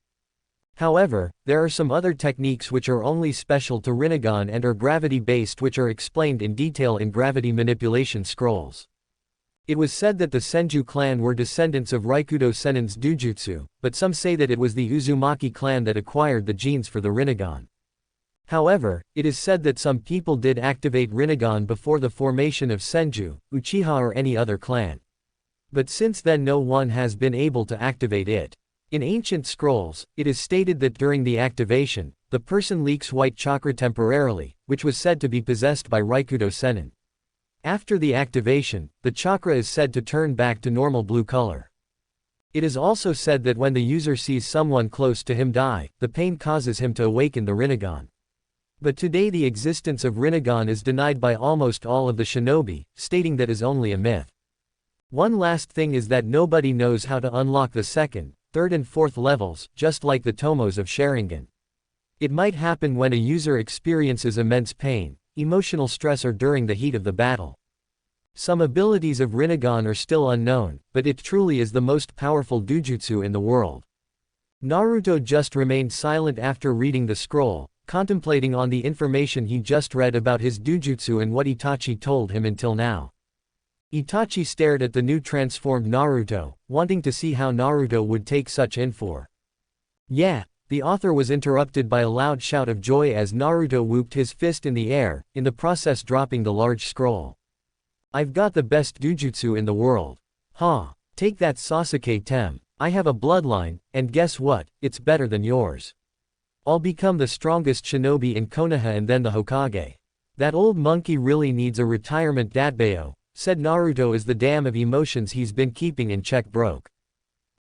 However, there are some other techniques which are only special to Rinnegan and are gravity-based which are explained in detail in gravity manipulation scrolls. It was said that the Senju clan were descendants of Raikudo Sennin's Dujutsu, but some say that it was the Uzumaki clan that acquired the genes for the Rinnegan. However, it is said that some people did activate Rinnegan before the formation of Senju, Uchiha or any other clan. But since then no one has been able to activate it. In ancient scrolls, it is stated that during the activation, the person leaks white chakra temporarily, which was said to be possessed by Raikudo Sennin. After the activation, the chakra is said to turn back to normal blue color. It is also said that when the user sees someone close to him die, the pain causes him to awaken the Rinnegan. But today the existence of Rinnegan is denied by almost all of the shinobi, stating that is only a myth. One last thing is that nobody knows how to unlock the 2nd, 3rd and 4th levels, just like the tomos of Sharingan. It might happen when a user experiences immense pain, emotional stress or during the heat of the battle. Some abilities of Rinnegan are still unknown, but it truly is the most powerful dujutsu in the world. Naruto just remained silent after reading the scroll, contemplating on the information he just read about his dujutsu and what Itachi told him until now. Itachi stared at the new transformed Naruto, wanting to see how Naruto would take such info. Yeah, the author was interrupted by a loud shout of joy as Naruto whooped his fist in the air, in the process dropping the large scroll. I've got the best dujutsu in the world. Huh. Take that Sasuke Tem. I have a bloodline, and guess what, it's better than yours. I'll become the strongest shinobi in Konoha and then the Hokage. That old monkey really needs a retirement Datbeo, said Naruto as the dam of emotions he's been keeping in check broke.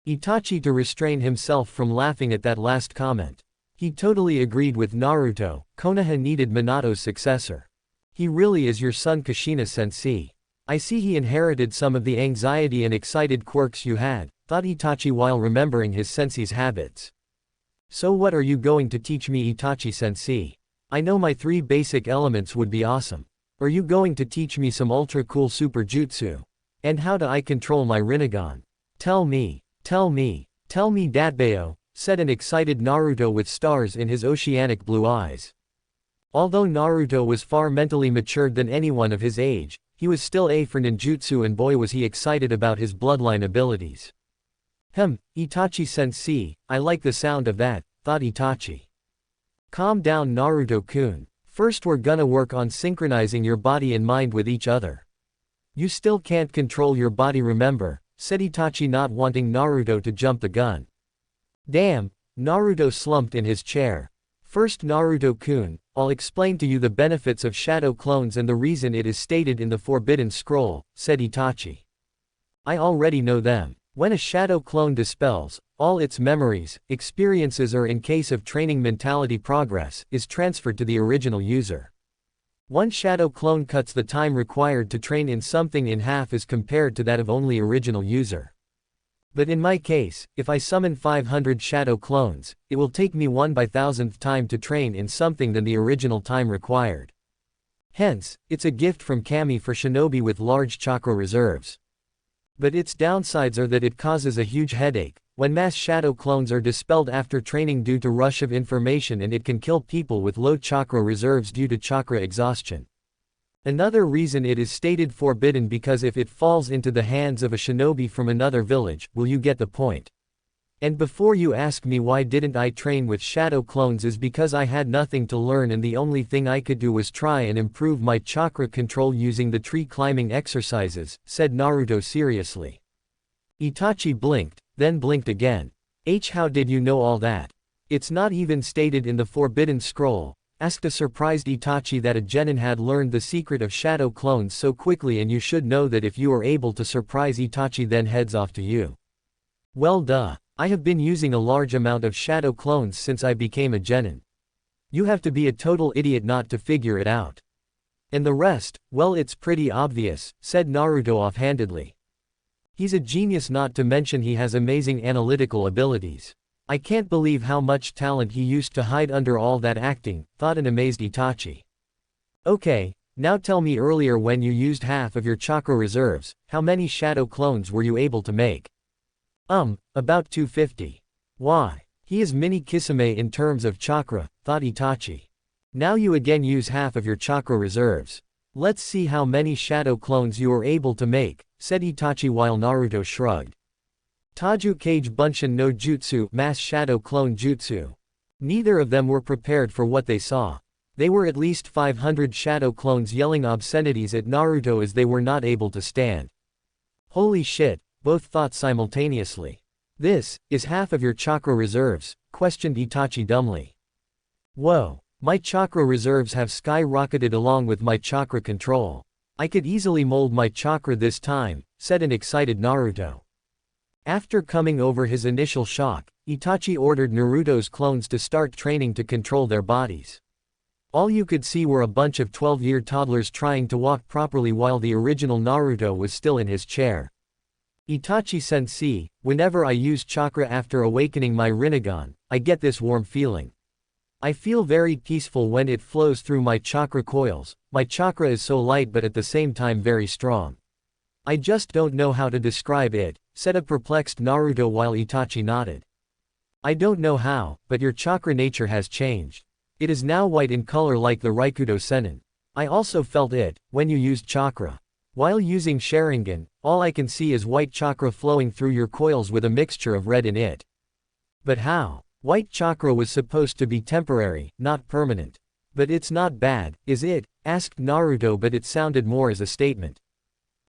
Itachi to restrain himself from laughing at that last comment. He totally agreed with Naruto, Konoha needed Minato's successor. He really is your son Kushina-sensei. I see he inherited some of the anxiety and excited quirks you had, thought Itachi while remembering his sensei's habits. So what are you going to teach me, Itachi-sensei? I know my 3 basic elements would be awesome. Are you going to teach me some ultra cool super jutsu? And how do I control my Rinnegan? Tell me, Datbeo, said an excited Naruto with stars in his oceanic blue eyes. Although Naruto was far mentally matured than anyone of his age, he was still A for ninjutsu and boy was he excited about his bloodline abilities. Itachi-sensei, I like the sound of that, thought Itachi. Calm down Naruto-kun. First we're gonna work on synchronizing your body and mind with each other. You still can't control your body, remember, said Itachi, not wanting Naruto to jump the gun. Damn, Naruto slumped in his chair. First Naruto-kun, I'll explain to you the benefits of shadow clones and the reason it is stated in the Forbidden Scroll, said Itachi. I already know them. When a shadow clone dispels, all its memories, experiences or in case of training mentality progress, is transferred to the original user. One shadow clone cuts the time required to train in something in half as compared to that of only original user. But in my case, if I summon 500 shadow clones, it will take me 1/1000th time to train in something than the original time required. Hence, it's a gift from Kami for shinobi with large chakra reserves. But its downsides are that it causes a huge headache, when mass shadow clones are dispelled after training due to rush of information, and it can kill people with low chakra reserves due to chakra exhaustion. Another reason it is stated forbidden because if it falls into the hands of a shinobi from another village, will you get the point? And before you ask me why didn't I train with shadow clones is because I had nothing to learn and the only thing I could do was try and improve my chakra control using the tree climbing exercises, said Naruto seriously. Itachi blinked, then blinked again. How did you know all that? It's not even stated in the Forbidden Scroll, asked a surprised Itachi that a genin had learned the secret of shadow clones so quickly, and you should know that if you are able to surprise Itachi then heads off to you. Well duh. I have been using a large amount of shadow clones since I became a genin. You have to be a total idiot not to figure it out. And the rest, well, it's pretty obvious, said Naruto offhandedly. He's a genius, not to mention he has amazing analytical abilities. I can't believe how much talent he used to hide under all that acting, thought an amazed Itachi. Okay, now tell me, earlier when you used half of your chakra reserves, how many shadow clones were you able to make? About 250. Why? He is mini Kisame in terms of chakra, thought Itachi. Now you again use half of your chakra reserves. Let's see how many shadow clones you are able to make, said Itachi while Naruto shrugged. Taju Kage Bunshin no Jutsu, mass shadow clone jutsu. Neither of them were prepared for what they saw. They were at least 500 shadow clones yelling obscenities at Naruto as they were not able to stand. Holy shit, both thought simultaneously. This is half of your chakra reserves, questioned Itachi dumbly. Whoa, my chakra reserves have skyrocketed along with my chakra control. I could easily mold my chakra this time, said an excited Naruto. After coming over his initial shock, Itachi ordered Naruto's clones to start training to control their bodies. All you could see were a bunch of 12-year toddlers trying to walk properly while the original Naruto was still in his chair. Itachi-sensei, whenever I use chakra after awakening my Rinnegan, I get this warm feeling. I feel very peaceful when it flows through my chakra coils. My chakra is so light but at the same time very strong. I just don't know how to describe it, said a perplexed Naruto while Itachi nodded. I don't know how, but your chakra nature has changed. It is now white in color like the Raikudo Sennin. I also felt it, when you used chakra. While using Sharingan, all I can see is white chakra flowing through your coils with a mixture of red in it. But how? White chakra was supposed to be temporary, not permanent. But it's not bad, is it? Asked Naruto, but it sounded more as a statement.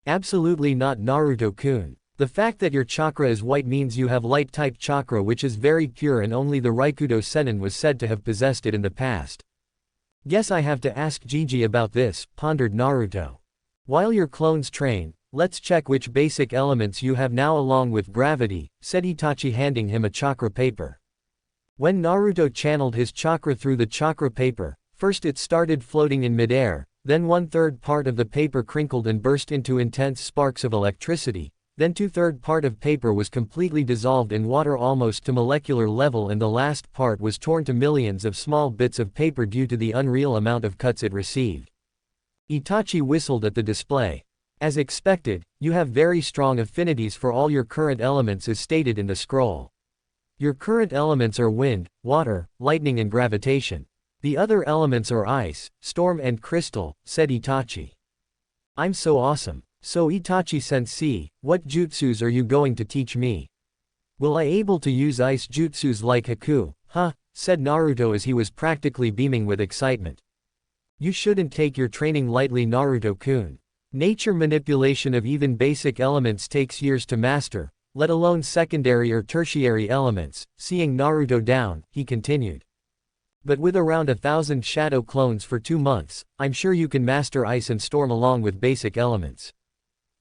Absolutely not, Naruto-kun. The fact that your chakra is white means you have light-type chakra, which is very pure, and only the Raikudo Sennin was said to have possessed it in the past. Guess I have to ask Gigi about this, pondered Naruto. While your clones train, let's check which basic elements you have now along with gravity, said Itachi, handing him a chakra paper. When Naruto channeled his chakra through the chakra paper, first it started floating in midair, then 1/3 part of the paper crinkled and burst into intense sparks of electricity, then 2/3 part of paper was completely dissolved in water almost to molecular level, and the last part was torn to millions of small bits of paper due to the unreal amount of cuts it received. Itachi whistled at the display. As expected, you have very strong affinities for all your current elements as stated in the scroll. Your current elements are wind, water, lightning and gravitation. The other elements are ice, storm and crystal, said Itachi. I'm so awesome. So Itachi-sensei, what jutsus are you going to teach me? Will I able to use ice jutsus like Haku? Huh, said Naruto as he was practically beaming with excitement. You shouldn't take your training lightly, Naruto-kun. Nature manipulation of even basic elements takes years to master, let alone secondary or tertiary elements. Seeing Naruto down, he continued. But with around 1,000 shadow clones for 2 months, I'm sure you can master ice and storm along with basic elements.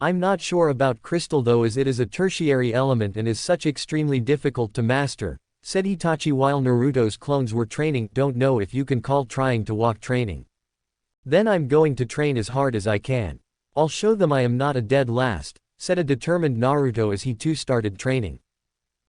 I'm not sure about crystal though, as it is a tertiary element and is such extremely difficult to master, said Itachi while Naruto's clones were training. Don't know if you can call trying to walk training. Then I'm going to train as hard as I can. I'll show them I am not a dead last, said a determined Naruto as he too started training.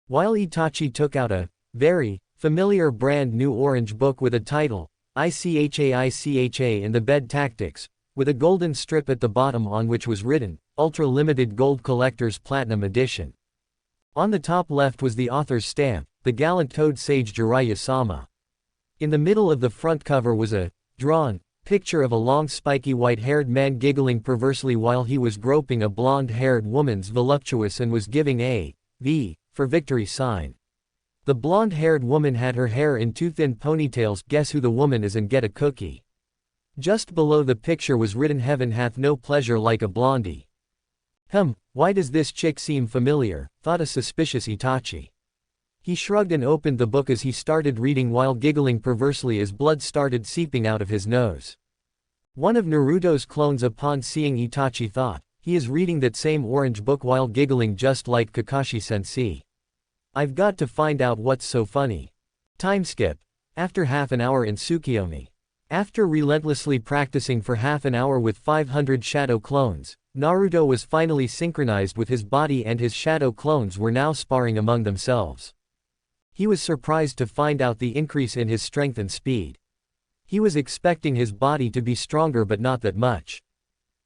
While Itachi took out a very familiar brand new orange book with a title, ICHA in the bed tactics, with a golden strip at the bottom on which was written, Ultra Limited Gold Collector's Platinum Edition. On the top left was the author's stamp, the gallant toad sage Jiraiya-sama. In the middle of the front cover was a drawn picture of a long spiky white-haired man giggling perversely while he was groping a blonde-haired woman's voluptuous and was giving a V for victory sign. The blonde-haired woman had her hair in 2 thin ponytails. Guess who the woman is and get a cookie. Just below the picture was written, Heaven hath no pleasure like a blondie. Why does this chick seem familiar, thought a suspicious Itachi. He shrugged and opened the book as he started reading while giggling perversely as blood started seeping out of his nose. One of Naruto's clones upon seeing Itachi thought, he is reading that same orange book while giggling just like Kakashi-sensei. I've got to find out what's so funny. Time skip. After half an hour in Tsukiyomi. After relentlessly practicing for half an hour with 500 shadow clones, Naruto was finally synchronized with his body and his shadow clones were now sparring among themselves. He was surprised to find out the increase in his strength and speed. He was expecting his body to be stronger but not that much.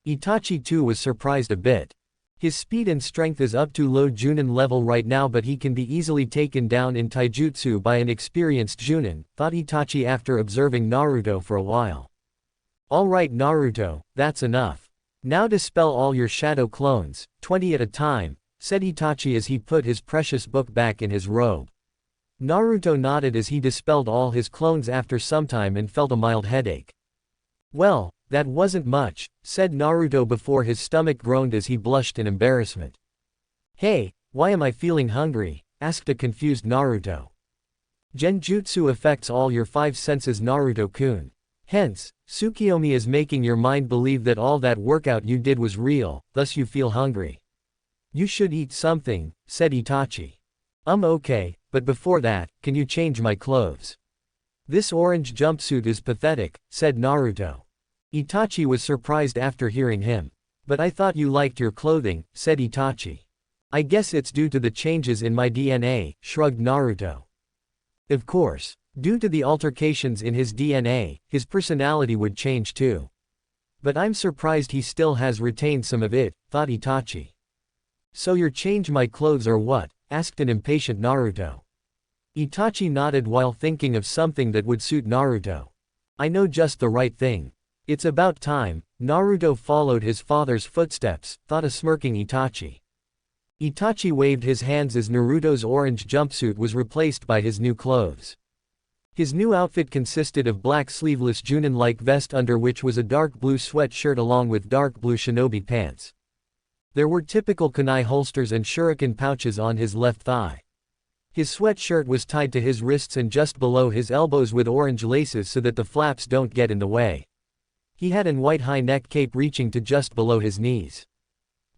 Itachi too was surprised a bit. His speed and strength is up to low Junin level right now, but he can be easily taken down in taijutsu by an experienced Junin, thought Itachi after observing Naruto for a while. Alright Naruto, that's enough. Now dispel all your shadow clones, 20 at a time, said Itachi as he put his precious book back in his robe. Naruto nodded as he dispelled all his clones after some time and felt a mild headache. Well, that wasn't much, said Naruto before his stomach groaned as he blushed in embarrassment. Hey, why am I feeling hungry? Asked a confused Naruto. Genjutsu affects all your 5 senses, Naruto-kun. Hence, Tsukiyomi is making your mind believe that all that workout you did was real, thus you feel hungry. You should eat something, said Itachi. Okay, but before that, can you change my clothes? This orange jumpsuit is pathetic, said Naruto. Itachi was surprised after hearing him. But I thought you liked your clothing, said Itachi. I guess it's due to the changes in my DNA, shrugged Naruto. Of course, due to the altercations in his DNA, his personality would change too. But I'm surprised he still has retained some of it, thought Itachi. So you're change my clothes or what? Asked an impatient Naruto. Itachi nodded while thinking of something that would suit Naruto. I know just the right thing. It's about time. Naruto followed his father's footsteps, thought a smirking Itachi. Itachi waved his hands as Naruto's orange jumpsuit was replaced by his new clothes. His new outfit consisted of black sleeveless Junin-like vest under which was a dark blue sweatshirt along with dark blue shinobi pants. There were typical kunai holsters and shuriken pouches on his left thigh. His sweatshirt was tied to his wrists and just below his elbows with orange laces so that the flaps don't get in the way. He had an white high-neck cape reaching to just below his knees.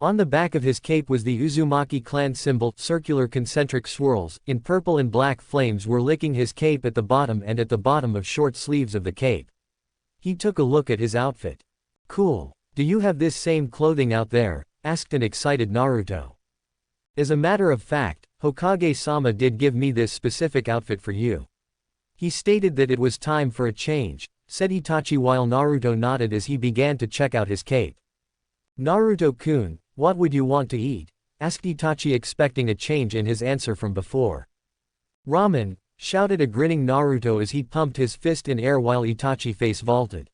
On the back of his cape was the Uzumaki clan symbol, circular concentric swirls, in purple and black flames were licking his cape at the bottom and at the bottom of short sleeves of the cape. He took a look at his outfit. Cool. Do you have this same clothing out there? Asked an excited Naruto. As a matter of fact, Hokage-sama did give me this specific outfit for you. He stated that it was time for a change, said Itachi while Naruto nodded as he began to check out his cape. Naruto-kun, what would you want to eat? Asked Itachi expecting a change in his answer from before. Ramen, shouted a grinning Naruto as he pumped his fist in air while Itachi face vaulted.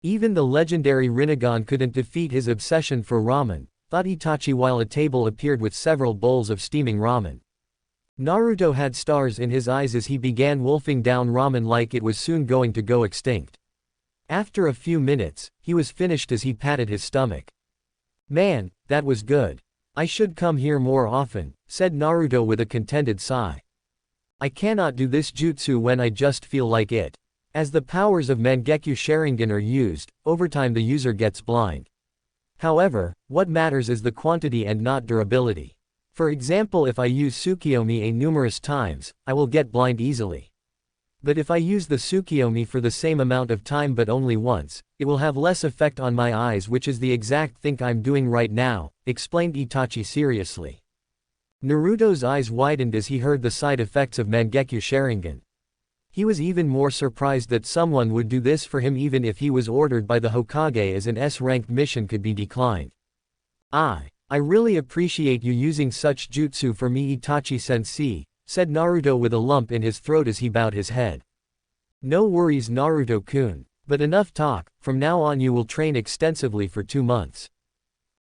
Even the legendary Rinnegan couldn't defeat his obsession for ramen, thought Itachi while a table appeared with several bowls of steaming ramen. Naruto had stars in his eyes as he began wolfing down ramen like it was soon going to go extinct. After a few minutes, he was finished as he patted his stomach. Man, that was good. I should come here more often, said Naruto with a contented sigh. I cannot do this jutsu when I just feel like it. As the powers of Mangekyo Sharingan are used, over time the user gets blind. However, what matters is the quantity and not durability. For example, if I use Tsukiyomi numerous times, I will get blind easily. But if I use the Tsukiyomi for the same amount of time but only once, it will have less effect on my eyes, which is the exact thing I'm doing right now, explained Itachi seriously. Naruto's eyes widened as he heard the side effects of Mangekyo Sharingan. He was even more surprised that someone would do this for him even if he was ordered by the Hokage, as an S-ranked mission could be declined. I really appreciate you using such jutsu for me, Itachi-sensei, said Naruto with a lump in his throat as he bowed his head. No worries, Naruto-kun. But enough talk, from now on you will train extensively for 2 months.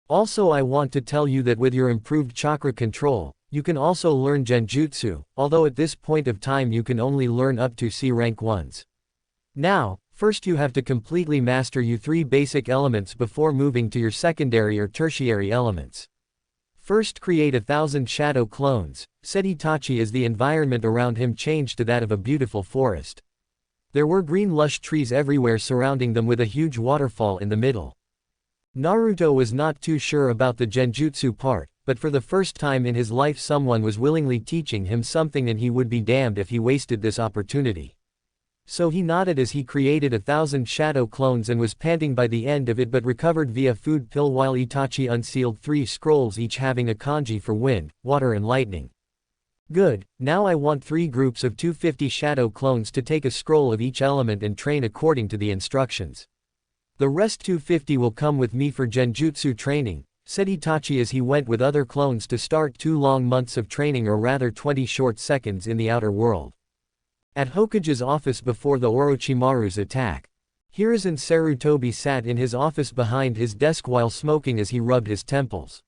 Also, I want to tell you that with your improved chakra control, you can also learn genjutsu, although at this point of time you can only learn up to C rank ones. Now, first you have to completely master your 3 basic elements before moving to your secondary or tertiary elements. First, create 1,000 shadow clones, said Itachi as the environment around him changed to that of a beautiful forest. There were green lush trees everywhere surrounding them with a huge waterfall in the middle. Naruto was not too sure about the genjutsu part, but for the first time in his life someone was willingly teaching him something and he would be damned if he wasted this opportunity. So he nodded as he created 1,000 shadow clones and was panting by the end of it, but recovered via food pill while Itachi unsealed 3 scrolls, each having a kanji for wind, water and lightning. Good, now I want 3 groups of 250 shadow clones to take a scroll of each element and train according to the instructions. The rest 250 will come with me for genjutsu training, said Itachi as he went with other clones to start 2 long months of training, or rather 20 short seconds, in the outer world. At Hokage's office before the Orochimaru's attack, Hiruzen Sarutobi sat in his office behind his desk while smoking as he rubbed his temples.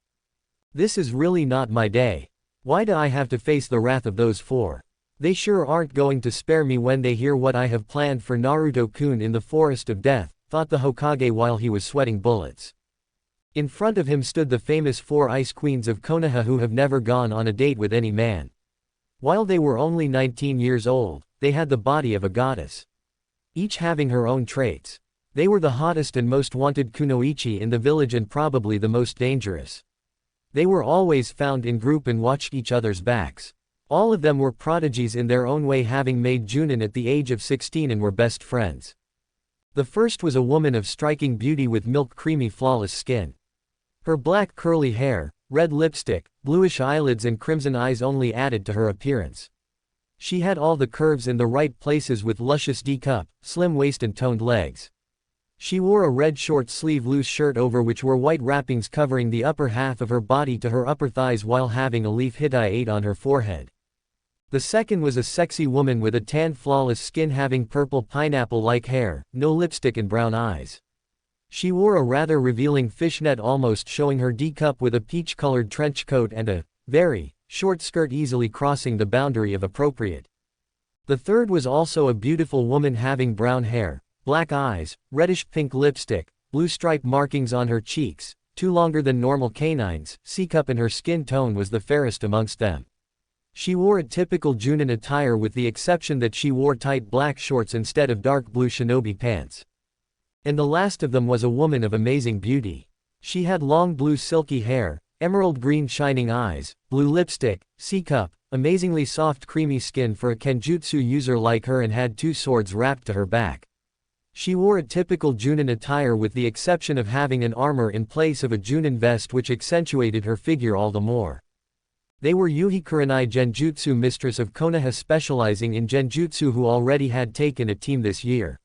This is really not my day. Why do I have to face the wrath of those 4? They sure aren't going to spare me when they hear what I have planned for Naruto-kun in the Forest of Death, thought the Hokage while he was sweating bullets. In front of him stood the famous 4 ice queens of Konoha who have never gone on a date with any man. While they were only 19 years old, they had the body of a goddess. Each having her own traits. They were the hottest and most wanted kunoichi in the village and probably the most dangerous. They were always found in group and watched each other's backs. All of them were prodigies in their own way, having made Junin at the age of 16 and were best friends. The first was a woman of striking beauty with milk creamy flawless skin. Her black curly hair, red lipstick, bluish eyelids and crimson eyes only added to her appearance. She had all the curves in the right places with luscious D-cup, slim waist and toned legs. She wore a red short-sleeve loose shirt over which were white wrappings covering the upper half of her body to her upper thighs while having a leaf Hittite on her forehead. The second was a sexy woman with a tan flawless skin having purple pineapple-like hair, no lipstick and brown eyes. She wore a rather revealing fishnet almost showing her D-cup with a peach-colored trench coat and a very short skirt easily crossing the boundary of appropriate. The third was also a beautiful woman having brown hair, black eyes, reddish-pink lipstick, blue stripe markings on her cheeks, 2 longer than normal canines, C-cup, and her skin tone was the fairest amongst them. She wore a typical Junin attire with the exception that she wore tight black shorts instead of dark blue shinobi pants. And the last of them was a woman of amazing beauty. She had long blue silky hair, emerald green shining eyes, blue lipstick, C-cup, amazingly soft creamy skin for a kenjutsu user like her, and had 2 swords wrapped to her back. She wore a typical Junin attire with the exception of having an armor in place of a Junin vest which accentuated her figure all the more. They were Yuhi Kurenai Genjutsu mistress of Konoha specializing in Genjutsu who already had taken a team this year.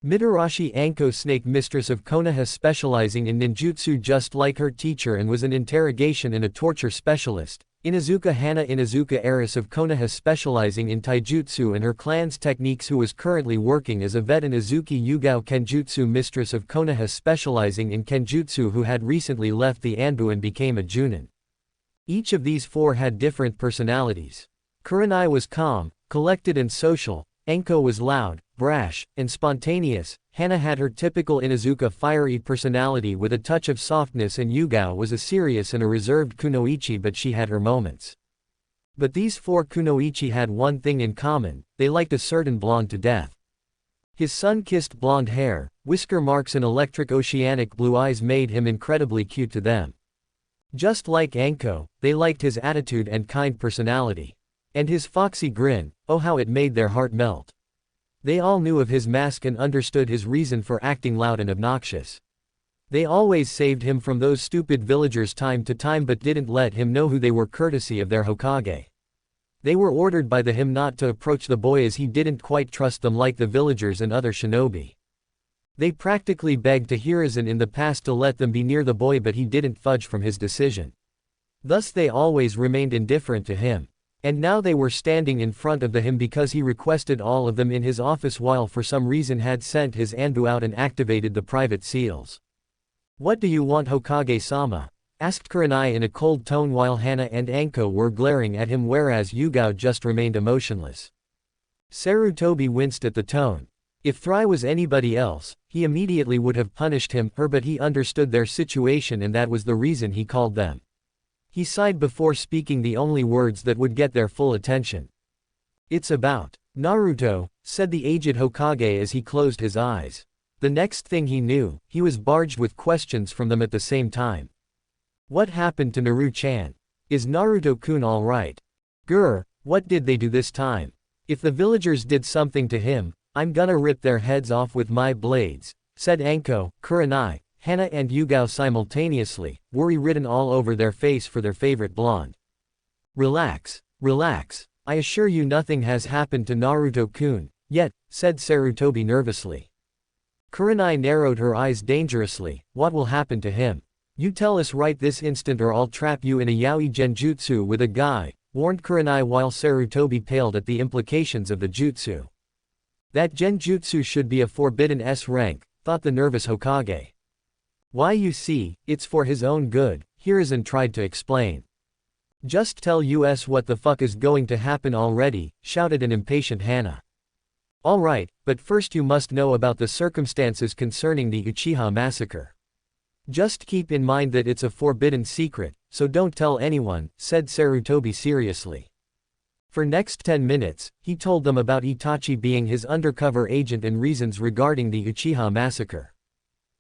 Mitarashi Anko snake mistress of Konoha specializing in ninjutsu just like her teacher and was an interrogation and a torture specialist. Inazuka Hana Inazuka heiress of Konoha specializing in taijutsu and her clan's techniques who was currently working as a vet. And Izuki Yugao Kenjutsu mistress of Konoha specializing in kenjutsu who had recently left the Anbu and became a Junin. Each of these 4 had different personalities. Kurenai was calm, collected and social, Anko was loud, brash, and spontaneous, Hana had her typical Inazuka fiery personality with a touch of softness, and Yugao was a serious and a reserved kunoichi, but she had her moments. But these four kunoichi had one thing in common: they liked a certain blonde to death. His sun-kissed blonde hair, whisker marks and electric oceanic blue eyes made him incredibly cute to them. Just like Anko, they liked his attitude and kind personality. And his foxy grin, oh how it made their heart melt. They all knew of his mask and understood his reason for acting loud and obnoxious. They always saved him from those stupid villagers time to time but didn't let him know who they were courtesy of their Hokage. They were ordered by the him not to approach the boy as he didn't quite trust them like the villagers and other shinobi. They practically begged Hiruzen in the past to let them be near the boy but he didn't fudge from his decision. Thus they always remained indifferent to him. And now they were standing in front of him because he requested all of them in his office while for some reason had sent his Anbu out and activated the private seals. "What do you want, Hokage-sama?" asked Kurenai in a cold tone while Hana and Anko were glaring at him whereas Yugao just remained emotionless. Sarutobi winced at the tone. If Thri was anybody else, he immediately would have punished him, her, but he understood their situation and that was the reason he called them. He sighed before speaking the only words that would get their full attention. "It's about Naruto," said the aged Hokage as he closed his eyes. The next thing he knew, he was barged with questions from them at the same time. What happened to Naru-chan? Is Naruto-kun alright? Grr, what did they do this time? If the villagers did something to him, I'm gonna rip their heads off with my blades, said Anko, Kurenai, Hana and Yugao simultaneously, worry written all over their face for their favorite blonde. Relax, relax, I assure you nothing has happened to Naruto-kun, yet, said Sarutobi nervously. Kurenai narrowed her eyes dangerously. What will happen to him? You tell us right this instant or I'll trap you in a yaoi genjutsu with a guy, warned Kurenai while Sarutobi paled at the implications of the jutsu. That genjutsu should be a forbidden S rank, thought the nervous Hokage. Why you see, it's for his own good, Hiruzen tried to explain. Just tell us what the fuck is going to happen already, shouted an impatient Hana. Alright, but first you must know about the circumstances concerning the Uchiha massacre. Just keep in mind that it's a forbidden secret, so don't tell anyone, said Sarutobi seriously. For next 10 minutes, he told them about Itachi being his undercover agent and reasons regarding the Uchiha massacre.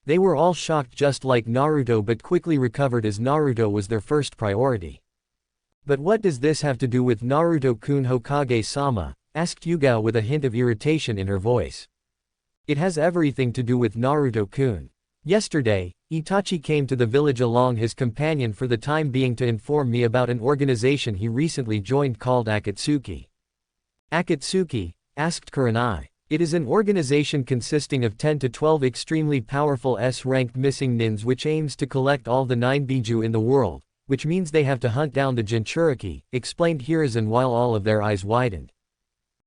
They were all shocked just like Naruto but quickly recovered as Naruto was their first priority. But what does this have to do with Naruto-kun, Hokage-sama? Asked Yugao with a hint of irritation in her voice. It has everything to do with Naruto-kun. Yesterday, Itachi came to the village along his companion for the time being to inform me about an organization he recently joined called Akatsuki. Akatsuki? Asked Kurenai. It is an organization consisting of 10 to 12 extremely powerful S-ranked missing nins which aims to collect all the 9 biju in the world, which means they have to hunt down the Jinchuriki, explained Hiruzen while all of their eyes widened.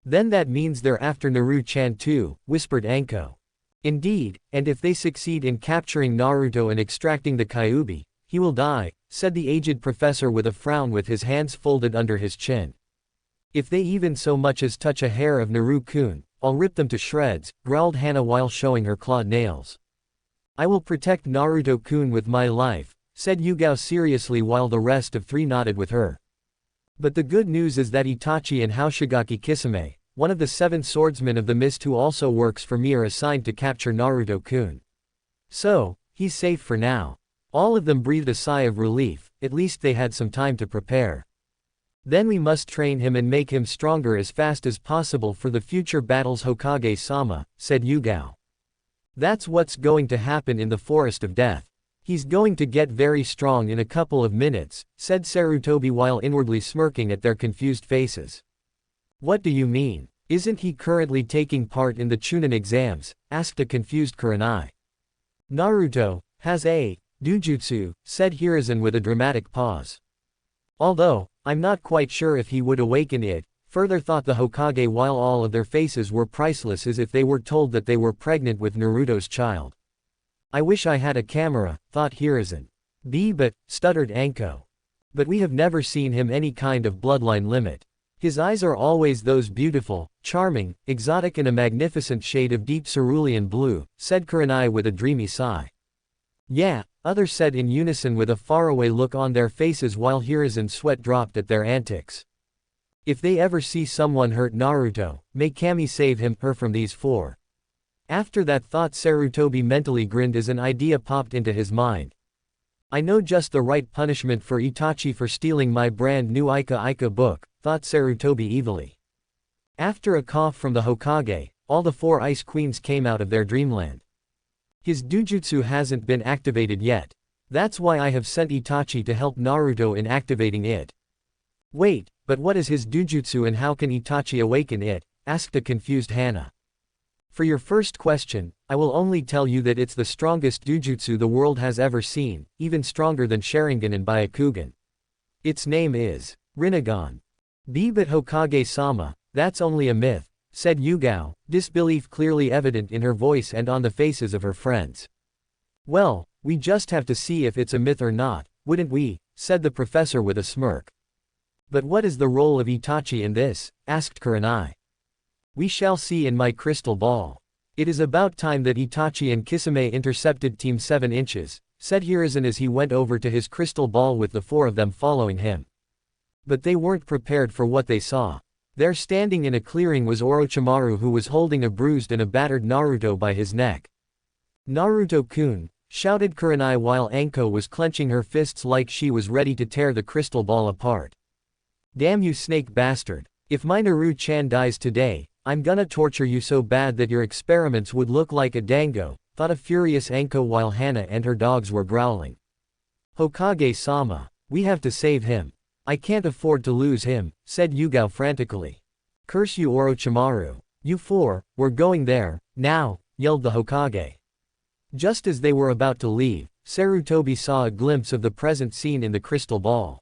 Then that means they're after Naru-chan too, whispered Anko. Indeed, and if they succeed in capturing Naruto and extracting the Kyuubi, he will die, said the aged professor with a frown with his hands folded under his chin. If they even so much as touch a hair of Naru-kun, I'll rip them to shreds, growled Hana while showing her clawed nails. I will protect Naruto-kun with my life, said Yugao seriously while the rest of three nodded with her. But the good news is that Itachi and Hoshigaki Kisame, one of the 7 swordsmen of the mist who also works for me, are assigned to capture Naruto-kun. So, he's safe for now. All of them breathed a sigh of relief, at least they had some time to prepare. Then we must train him and make him stronger as fast as possible for the future battles, Hokage-sama, said Yugao. That's what's going to happen in the Forest of Death. He's going to get very strong in a couple of minutes, said Sarutobi while inwardly smirking at their confused faces. What do you mean? Isn't he currently taking part in the Chunin exams? Asked a confused Kurenai. Naruto has a dujutsu, said Hiruzen with a dramatic pause. Although, I'm not quite sure if he would awaken it, further thought the Hokage while all of their faces were priceless as if they were told that they were pregnant with Naruto's child. I wish I had a camera, thought Hiruzen. But, stuttered Anko. But we have never seen him any kind of bloodline limit. His eyes are always those beautiful, charming, exotic and a magnificent shade of deep cerulean blue, said Kurenai with a dreamy sigh. Yeah, others said in unison with a faraway look on their faces while Hiruzen's sweat dropped at their antics. If they ever see someone hurt Naruto, may Kami save her from these four. After that thought Sarutobi mentally grinned as an idea popped into his mind. I know just the right punishment for Itachi for stealing my brand new Ika Ika book, thought Sarutobi evilly. After a cough from the Hokage, all the four ice queens came out of their dreamland. His Dujutsu hasn't been activated yet. That's why I have sent Itachi to help Naruto in activating it. Wait, but what is his Dujutsu and how can Itachi awaken it? Asked a confused Hana. For your first question, I will only tell you that it's the strongest Dujutsu the world has ever seen, even stronger than Sharingan and Byakugan. Its name is Rinnegan. But Hokage-sama, that's only a myth, said Yugao, disbelief clearly evident in her voice and on the faces of her friends. Well, we just have to see if it's a myth or not, wouldn't we? Said the professor with a smirk. But what is the role of Itachi in this? Asked Kurenai. We shall see in my crystal ball. It is about time that Itachi and Kisame intercepted Team 7 inches, said Hiruzen as he went over to his crystal ball with the four of them following him. But they weren't prepared for what they saw. There standing in a clearing was Orochimaru, who was holding a bruised and a battered Naruto by his neck. Naruto-kun, shouted Kurenai while Anko was clenching her fists like she was ready to tear the crystal ball apart. Damn you snake bastard. If my Naru-chan dies today, I'm gonna torture you so bad that your experiments would look like a dango, thought a furious Anko while Hana and her dogs were growling. Hokage-sama, we have to save him. I can't afford to lose him, said Yugao frantically. Curse you Orochimaru. You four, we're going there, now, yelled the Hokage. Just as they were about to leave, Sarutobi saw a glimpse of the present scene in the crystal ball.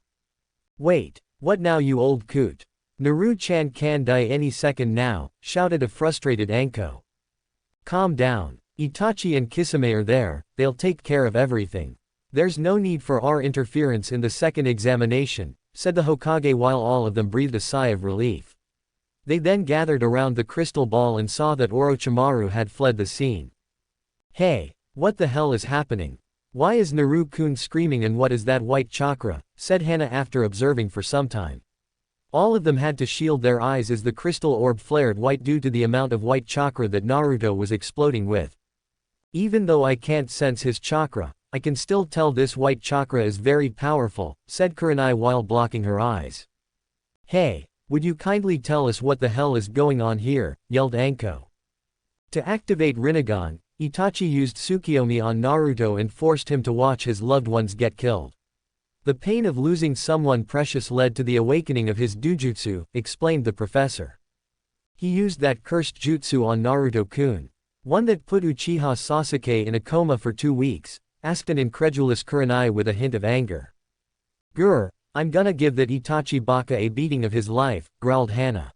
Wait, what now you old coot? Naru-chan can die any second now, shouted a frustrated Anko. Calm down. Itachi and Kisame are there, they'll take care of everything. There's no need for our interference in the second examination, said the Hokage while all of them breathed a sigh of relief. They then gathered around the crystal ball and saw that Orochimaru had fled the scene. Hey, what the hell is happening? Why is Naru-kun screaming and what is that white chakra? Said Hana after observing for some time. All of them had to shield their eyes as the crystal orb flared white due to the amount of white chakra that Naruto was exploding with. Even though I can't sense his chakra, I can still tell this white chakra is very powerful, said Kurenai while blocking her eyes. Hey, would you kindly tell us what the hell is going on here, yelled Anko. To activate Rinnegan, Itachi used Tsukiyomi on Naruto and forced him to watch his loved ones get killed. The pain of losing someone precious led to the awakening of his Dujutsu, explained the professor. He used that cursed jutsu on Naruto-kun. One that put Uchiha Sasuke in a coma for 2 weeks, asked an incredulous Kurenai with a hint of anger. Grr, I'm gonna give that Itachi Baka a beating of his life, growled Hana.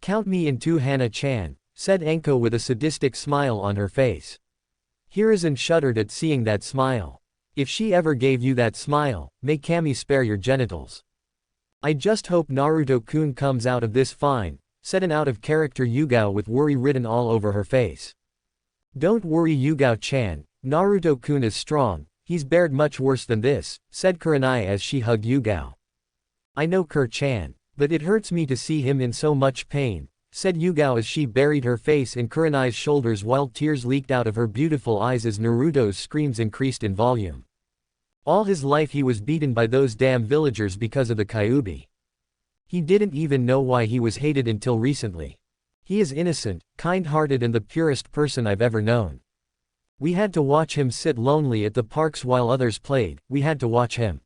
Count me in two Hana-chan, said Anko with a sadistic smile on her face. Hiruzen shuddered at seeing that smile. If she ever gave you that smile, may Kami spare your genitals. I just hope Naruto-kun comes out of this fine, said an out-of-character Yugao with worry written all over her face. Don't worry Yugao-chan, Naruto-kun is strong, he's bared much worse than this, said Kurenai as she hugged Yugao. I know Kur-chan, but it hurts me to see him in so much pain, said Yugao as she buried her face in Kurenai's shoulders while tears leaked out of her beautiful eyes as Naruto's screams increased in volume. All his life he was beaten by those damn villagers because of the Kyuubi. He didn't even know why he was hated until recently. He is innocent, kind-hearted and the purest person I've ever known. We had to watch him sit lonely at the parks while others played, we had to watch him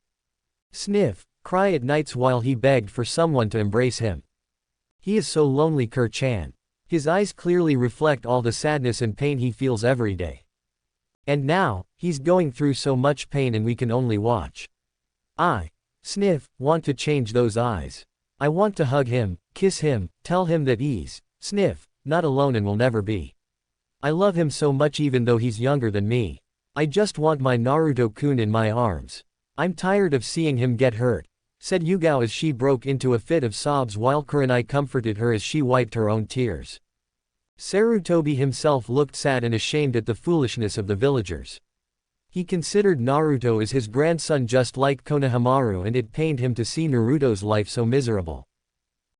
sniff, cry at nights while he begged for someone to embrace him. He is so lonely Kur-chan. His eyes clearly reflect all the sadness and pain he feels every day. And now, he's going through so much pain and we can only watch. I sniff, want to change those eyes. I want to hug him, kiss him, tell him that he's sniff, not alone and will never be. I love him so much even though he's younger than me. I just want my Naruto-kun in my arms. I'm tired of seeing him get hurt, said Yugao as she broke into a fit of sobs while Kurenai comforted her as she wiped her own tears. Sarutobi himself looked sad and ashamed at the foolishness of the villagers. He considered Naruto as his grandson just like Konohamaru and it pained him to see Naruto's life so miserable.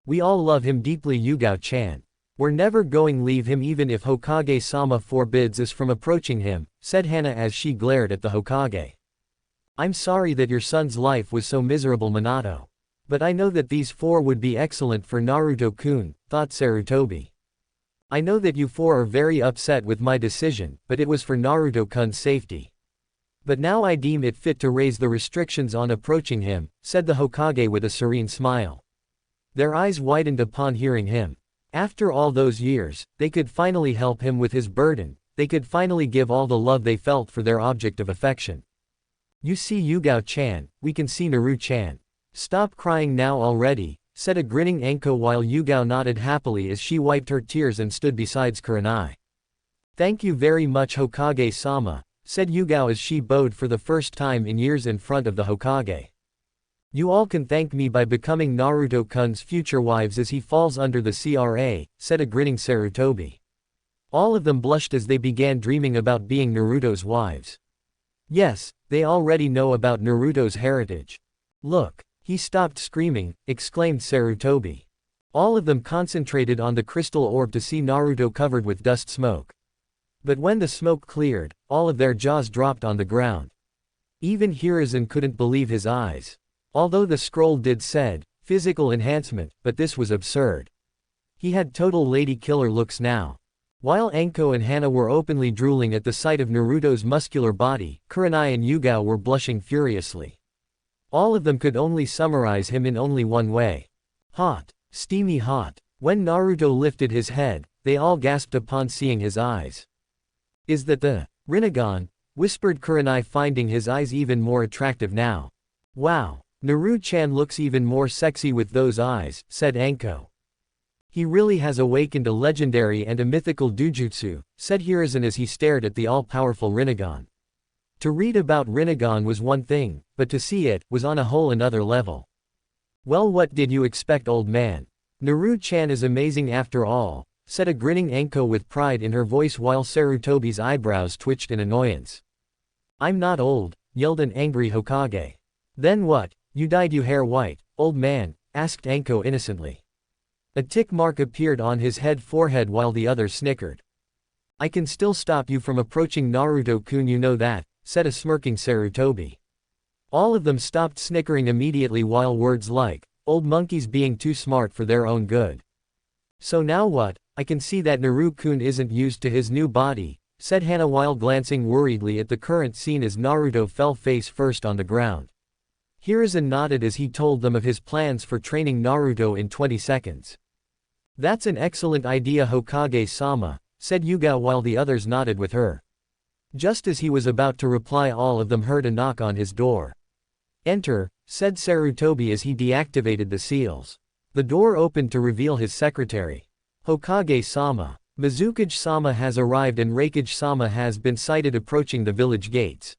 We all love him deeply, Yugao-chan. We're never going leave him even if Hokage-sama forbids us from approaching him, said Hana as she glared at the Hokage. I'm sorry that your son's life was so miserable, Minato. But I know that these four would be excellent for Naruto-kun, thought Sarutobi. I know that you four are very upset with my decision, but it was for Naruto-kun's safety. But now I deem it fit to raise the restrictions on approaching him, said the Hokage with a serene smile. Their eyes widened upon hearing him. After all those years, they could finally help him with his burden, they could finally give all the love they felt for their object of affection. You see, Yugao-chan, we can see Naru-chan. Stop crying now already, said a grinning Anko while Yugao nodded happily as she wiped her tears and stood beside Kurenai. Thank you very much, Hokage-sama, said Yugao as she bowed for the first time in years in front of the Hokage. You all can thank me by becoming Naruto-kun's future wives as he falls under the CRA, said a grinning Sarutobi. All of them blushed as they began dreaming about being Naruto's wives. Yes, they already know about Naruto's heritage. Look, he stopped screaming, exclaimed Sarutobi. All of them concentrated on the crystal orb to see Naruto covered with dust smoke. But when the smoke cleared, all of their jaws dropped on the ground. Even Hiruzen couldn't believe his eyes. Although the scroll did said, physical enhancement, but this was absurd. He had total lady killer looks now. While Anko and Hana were openly drooling at the sight of Naruto's muscular body, Kurenai and Yugao were blushing furiously. All of them could only summarize him in only one way. Hot. Steamy hot. When Naruto lifted his head, they all gasped upon seeing his eyes. Is that the Rinnegan? Whispered Kurenai, finding his eyes even more attractive now. Wow. Naru-chan looks even more sexy with those eyes, said Anko. He really has awakened a legendary and a mythical dujutsu, said Hiruzen as he stared at the all-powerful Rinnegan. To read about Rinnegan was one thing, but to see it was on a whole another level. Well, what did you expect, old man? Naru-chan is amazing after all, said a grinning Anko with pride in her voice while Sarutobi's eyebrows twitched in annoyance. I'm not old, yelled an angry Hokage. Then what? You dyed your hair white, old man, asked Anko innocently. A tick mark appeared on his forehead while the others snickered. I can still stop you from approaching Naruto-kun, you know that, said a smirking Sarutobi. All of them stopped snickering immediately while words like, old monkeys being too smart for their own good. So now what? I can see that Naru-kun isn't used to his new body, said Hana while glancing worriedly at the current scene as Naruto fell face first on the ground. Hiruzen nodded as he told them of his plans for training Naruto in 20 seconds. That's an excellent idea, Hokage-sama, said Yugao while the others nodded with her. Just as he was about to reply, all of them heard a knock on his door. Enter, said Sarutobi as he deactivated the seals. The door opened to reveal his secretary. Hokage-sama. Mizukage-sama has arrived and Raikage-sama has been sighted approaching the village gates.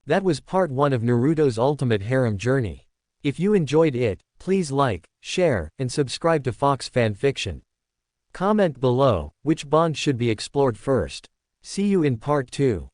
That was part 1 of Naruto's ultimate harem journey. If you enjoyed it, please like, share, and subscribe to Fox Fanfiction. Comment below, which bond should be explored first. See you in part 2.